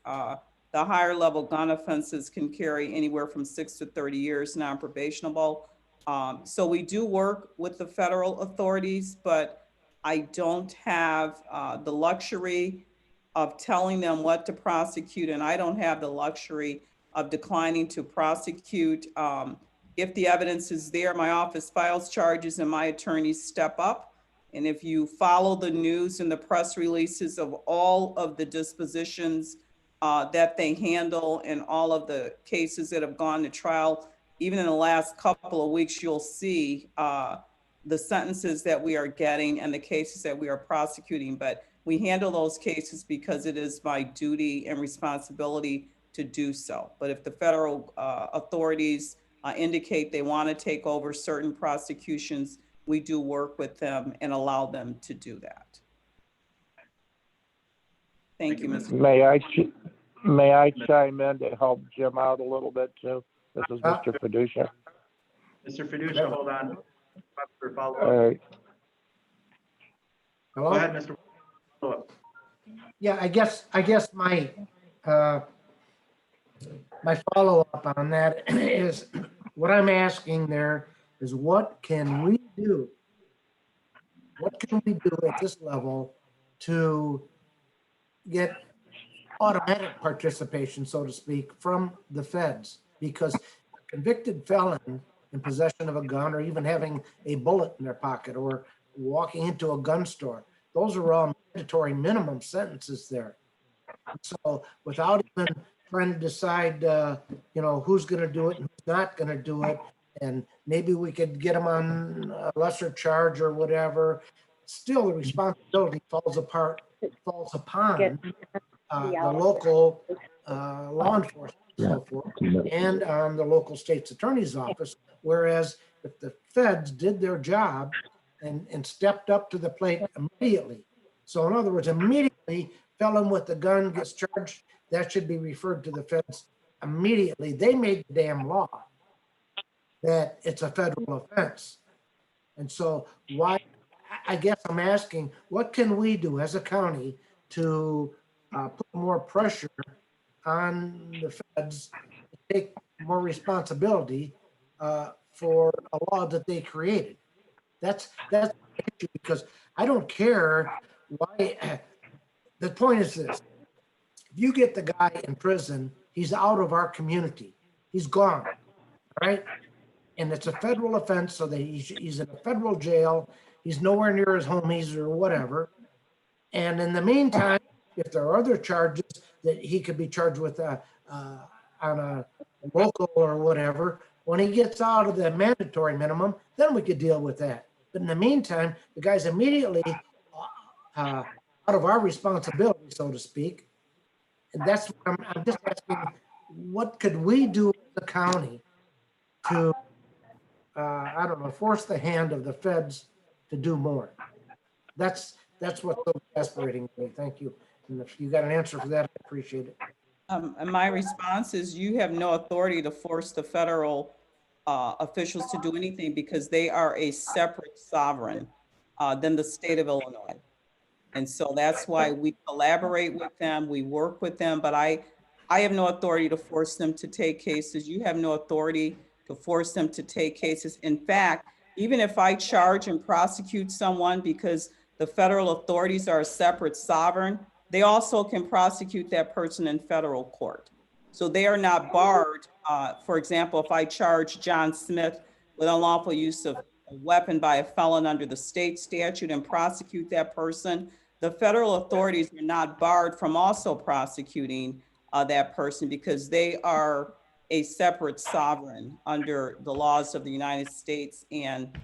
Speaker 12: The higher level gun offenses can carry anywhere from 6 to 30 years non-probationable. So we do work with the federal authorities, but I don't have the luxury of telling them what to prosecute, and I don't have the luxury of declining to prosecute. If the evidence is there, my office files charges and my attorneys step up. And if you follow the news and the press releases of all of the dispositions that they handle and all of the cases that have gone to trial, even in the last couple of weeks, you'll see the sentences that we are getting and the cases that we are prosecuting. But we handle those cases because it is my duty and responsibility to do so. But if the federal authorities indicate they want to take over certain prosecutions, we do work with them and allow them to do that. Thank you, Mr.
Speaker 5: May I chime in to help Jim out a little bit too? This is Mr. Fiducia.
Speaker 1: Mr. Fiducia, hold on. For follow-up.
Speaker 5: All right.
Speaker 8: Hello?
Speaker 1: Go ahead, Mr. Follow-up.
Speaker 8: Yeah, I guess my my follow-up on that is what I'm asking there is what can we do? What can we do at this level to get automatic participation, so to speak, from the feds? Because a convicted felon in possession of a gun, or even having a bullet in their pocket, or walking into a gun store, those are all mandatory minimum sentences there. So without even trying to decide, who's going to do it and who's not going to do it, and maybe we could get them on a lesser charge or whatever, still the responsibility falls upon the local law enforcement and so forth, and on the local state's attorney's office. Whereas if the feds did their job and stepped up to the plate immediately, so in other words, immediately felon with the gun gets charged, that should be referred to the feds immediately. They made the damn law that it's a federal offense. And so why, I guess I'm asking, what can we do as a county to put more pressure on the feds to take more responsibility for a law that they created? That's the issue, because I don't care why. The point is this: if you get the guy in prison, he's out of our community. He's gone, right? And it's a federal offense, so that he's in a federal jail. He's nowhere near his homies or whatever. And in the meantime, if there are other charges that he could be charged with on a local or whatever, when he gets out of the mandatory minimum, then we could deal with that. But in the meantime, the guy's immediately out of our responsibility, so to speak. And that's what I'm just asking, what could we do as a county to, force the hand of the feds to do more? That's what's so exasperating to me. Thank you. And if you got an answer for that, I appreciate it.
Speaker 12: And my response is you have no authority to force the federal officials to do anything, because they are a separate sovereign than the state of Illinois. And so that's why we collaborate with them, we work with them, but I have no authority to force them to take cases. You have no authority to force them to take cases. In fact, even if I charge and prosecute someone, because the federal authorities are a separate sovereign, they also can prosecute that person in federal court. So they are not barred. For example, if I charge John Smith with unlawful use of a weapon by a felon under the state statute and prosecute that person, the federal authorities are not barred from also prosecuting that person, because they are a separate sovereign under the laws of the United States. And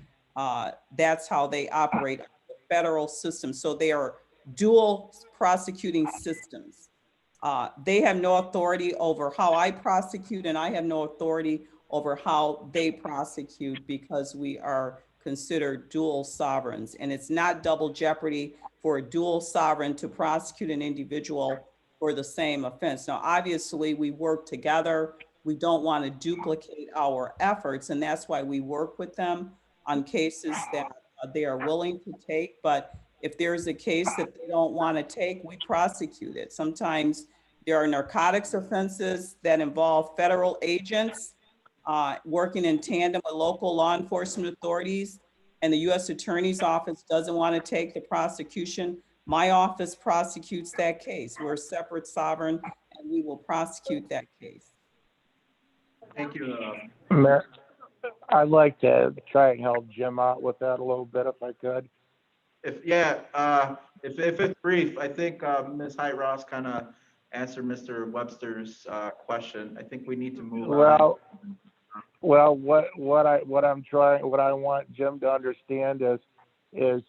Speaker 12: that's how they operate the federal system. So they are dual prosecuting systems. They have no authority over how I prosecute, and I have no authority over how they prosecute, because we are considered dual sovereigns. And it's not double jeopardy for a dual sovereign to prosecute an individual for the same offense. Now, obviously, we work together. We don't want to duplicate our efforts, and that's why we work with them on cases that they are willing to take. But if there's a case that they don't want to take, we prosecute it. Sometimes there are narcotics offenses that involve federal agents working in tandem with local law enforcement authorities, and the U.S. Attorney's Office doesn't want to take the prosecution. My office prosecutes that case. We're a separate sovereign, and we will prosecute that case.
Speaker 1: Thank you.
Speaker 5: Mayor, I'd like to try and help Jim out with that a little bit if I could.
Speaker 1: If it's brief, I think Ms. Hyde Ross kind of answered Mr. Webster's question. I think we need to move on.
Speaker 5: Well, what I want Jim to understand is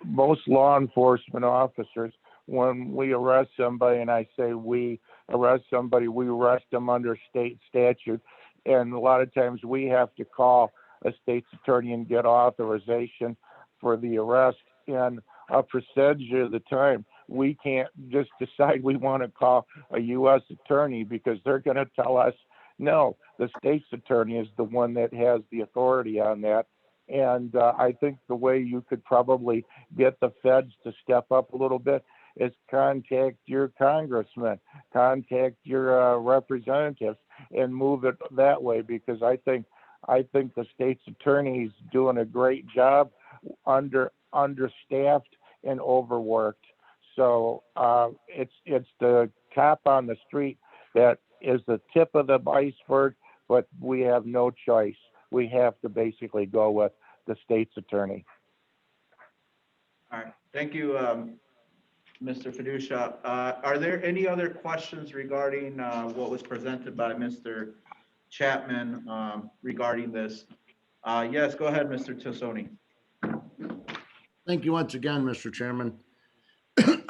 Speaker 5: most law enforcement officers, when we arrest somebody, and I say we arrest somebody, we arrest them under state statute. And a lot of times we have to call a state's attorney and get authorization for the arrest. And a percentage of the time, we can't just decide we want to call a U.S. attorney, because they're going to tell us, no, the state's attorney is the one that has the authority on that. And I think the way you could probably get the feds to step up a little bit is contact your congressman, contact your representatives, and move it that way. Because I think I think the state's attorney's doing a great job, understaffed and overworked. So it's the cop on the street that is the tip of the iceberg, but we have no choice. We have to basically go with the state's attorney.
Speaker 1: All right, thank you, Mr. Fiducia. Are there any other questions regarding what was presented by Mr. Chapman regarding this? Yes, go ahead, Mr. Tassoni.
Speaker 11: Thank you once again, Mr. Chairman.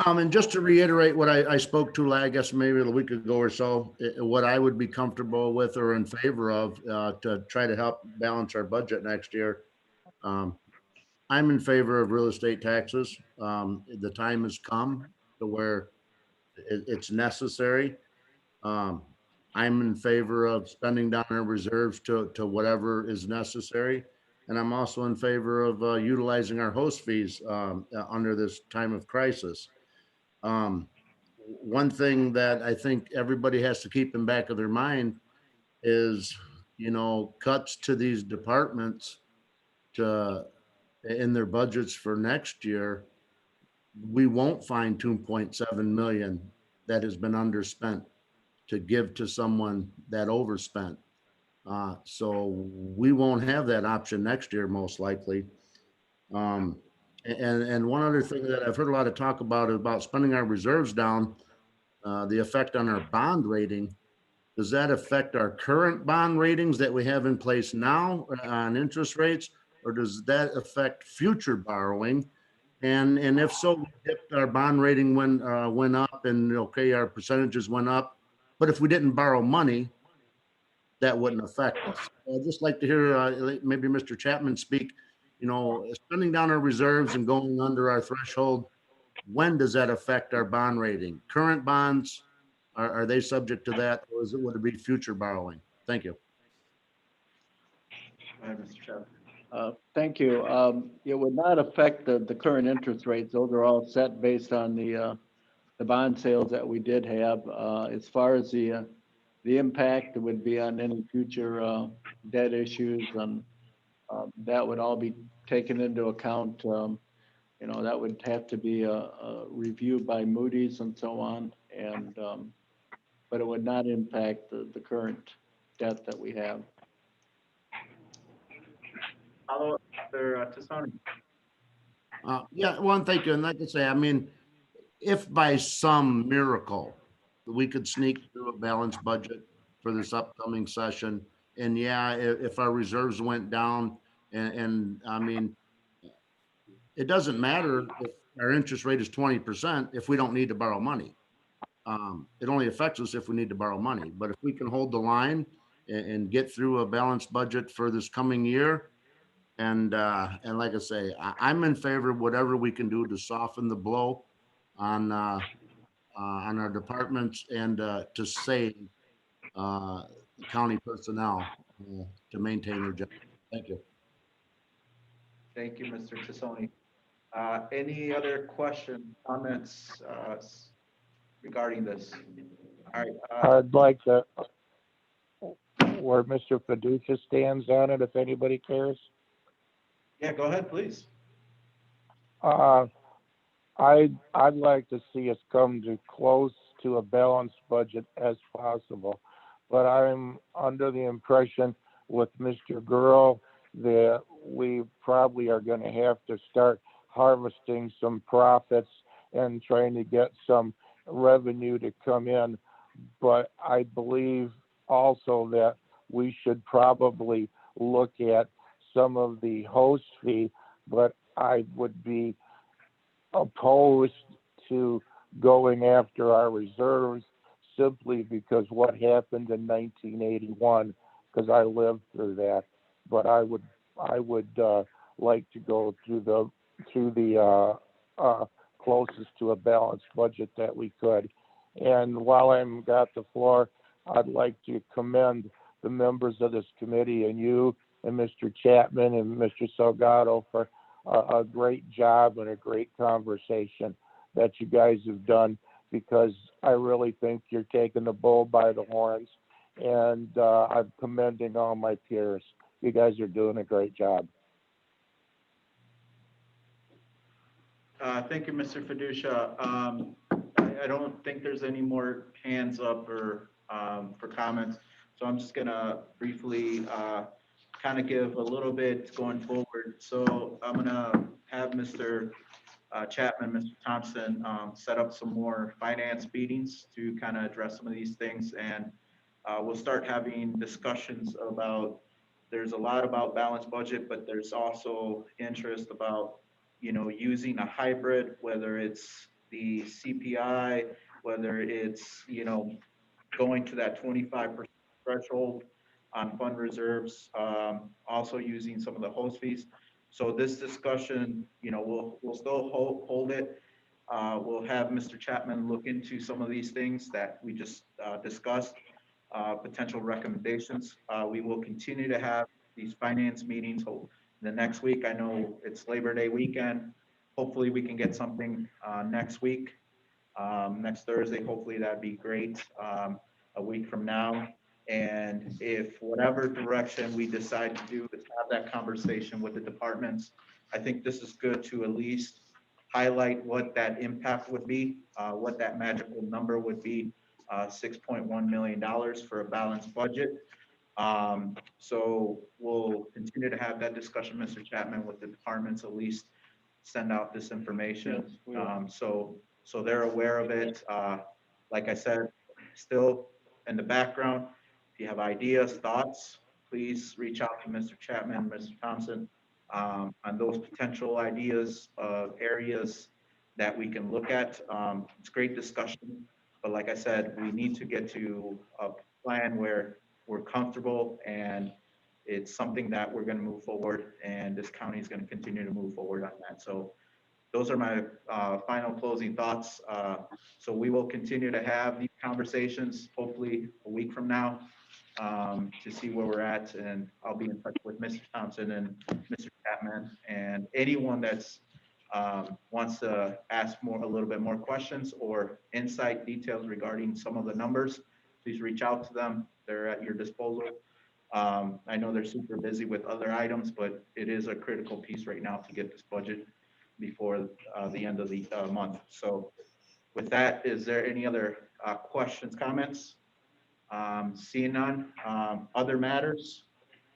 Speaker 11: And just to reiterate what I spoke to, I guess maybe a week ago or so, what I would be comfortable with or in favor of to try to help balance our budget next year. I'm in favor of real estate taxes. The time has come to where it's necessary. I'm in favor of spending down our reserves to whatever is necessary. And I'm also in favor of utilizing our host fees under this time of crisis. One thing that I think everybody has to keep in back of their mind is, cuts to these departments in their budgets for next year. We won't find 2.7 million that has been underspent to give to someone that overspent. So we won't have that option next year, most likely. And one other thing that I've heard a lot of talk about is about spending our reserves down, the effect on our bond rating. Does that affect our current bond ratings that we have in place now on interest rates, or does that affect future borrowing? And if so, if our bond rating went up and okay, our percentages went up, but if we didn't borrow money, that wouldn't affect us. I'd just like to hear maybe Mr. Chapman speak, spending down our reserves and going under our threshold. When does that affect our bond rating? Current bonds, are they subject to that, or would it be future borrowing? Thank you.
Speaker 1: Go ahead, Mr. Chapman.
Speaker 2: Thank you. It would not affect the current interest rates. Those are all set based on the bond sales that we did have. As far as the impact, it would be on any future debt issues, and that would all be taken into account. That would have to be reviewed by Moody's and so on, and but it would not impact the current debt that we have.
Speaker 1: Follow up, Mr. Tassoni.
Speaker 11: Yeah, well, thank you. And like I say, I mean, if by some miracle we could sneak through a balanced budget for this upcoming session, and yeah, if our reserves went down, and I mean, it doesn't matter if our interest rate is 20% if we don't need to borrow money. It only affects us if we need to borrow money. But if we can hold the line and get through a balanced budget for this coming year, and like I say, I'm in favor of whatever we can do to soften the blow on our departments and to save county personnel to maintain their jobs. Thank you.
Speaker 1: Thank you, Mr. Tassoni. Any other questions, comments regarding this? All right.
Speaker 5: I'd like to, where Mr. Fiducia stands on it, if anybody cares.
Speaker 1: Yeah, go ahead, please.
Speaker 5: I'd like to see us come to close to a balanced budget as possible, but I'm under the impression with Mr. Gurl that we probably are going to have to start harvesting some profits and trying to get some revenue to come in. But I believe also that we should probably look at some of the host fee, but I would be opposed to going after our reserves simply because what happened in 1981, because I lived through that. But I would like to go through the closest to a balanced budget that we could. And while I'm got the floor, I'd like to commend the members of this committee and you and Mr. Chapman and Mr. Salgado for a great job and a great conversation that you guys have done, because I really think you're taking the bull by the horns, and I'm commending all my peers. You guys are doing a great job.
Speaker 1: Thank you, Mr. Fiducia. I don't think there's any more hands up or for comments. So I'm just gonna briefly kind of give a little bit going forward. So I'm gonna have Mr. Chapman, Mr. Thompson, set up some more finance meetings to kind of address some of these things. And we'll start having discussions about, there's a lot about balanced budget, but there's also interest about, you know, using a hybrid, whether it's the CPI, whether it's, you know, going to that 25% threshold on fund reserves, also using some of the host fees. So this discussion, you know, we'll still hold it. We'll have Mr. Chapman look into some of these things that we just discussed, potential recommendations. We will continue to have these finance meetings the next week. I know it's Labor Day weekend. Hopefully we can get something next week, next Thursday. Hopefully that'd be great, a week from now. And if whatever direction we decide to do is have that conversation with the departments, I think this is good to at least highlight what that impact would be, what that magical number would be, $6.1 million for a balanced budget. So we'll continue to have that discussion, Mr. Chapman, with the departments, at least send out this information. So they're aware of it. Like I said, still in the background, if you have ideas, thoughts, please reach out to Mr. Chapman, Mr. Thompson, on those potential ideas of areas that we can look at. It's great discussion, but like I said, we need to get to a plan where we're comfortable and it's something that we're going to move forward, and this county is going to continue to move forward on that. So those are my final closing thoughts. So we will continue to have these conversations, hopefully a week from now, to see where we're at. And I'll be in touch with Mr. Thompson and Mr. Chapman, and anyone that's wants to ask a little bit more questions or insight details regarding some of the numbers, please reach out to them. They're at your disposal. I know they're super busy with other items, but it is a critical piece right now to get this budget before the end of the month. So with that, is there any other questions, comments? Seeing none, other matters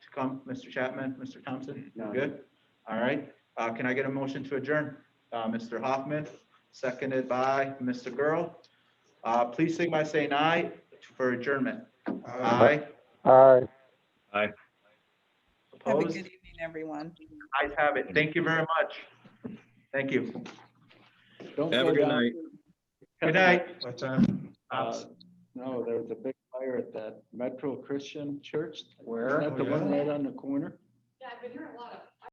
Speaker 1: to come, Mr. Chapman, Mr. Thompson? Good. All right. Can I get a motion to adjourn? Mr. Hoffman, seconded by Mr. Girl. Please sing by saying aye for adjournment. Aye.
Speaker 5: Aye.
Speaker 16: Aye.
Speaker 12: Have a
Speaker 1: Opposed?
Speaker 12: good evening, everyone.
Speaker 1: Ayes have it. Thank you very much. Thank you.
Speaker 2: Don't
Speaker 16: Have
Speaker 2: go
Speaker 16: a good
Speaker 2: down
Speaker 16: night.
Speaker 2: to-
Speaker 1: Good night.
Speaker 4: What time?
Speaker 2: No, there was a big fire at that Metro Christian Church.
Speaker 4: Where?
Speaker 2: Isn't that the
Speaker 4: Oh,
Speaker 2: one
Speaker 4: yeah.
Speaker 2: right on the corner?
Speaker 10: Yeah, I've been hearing a lot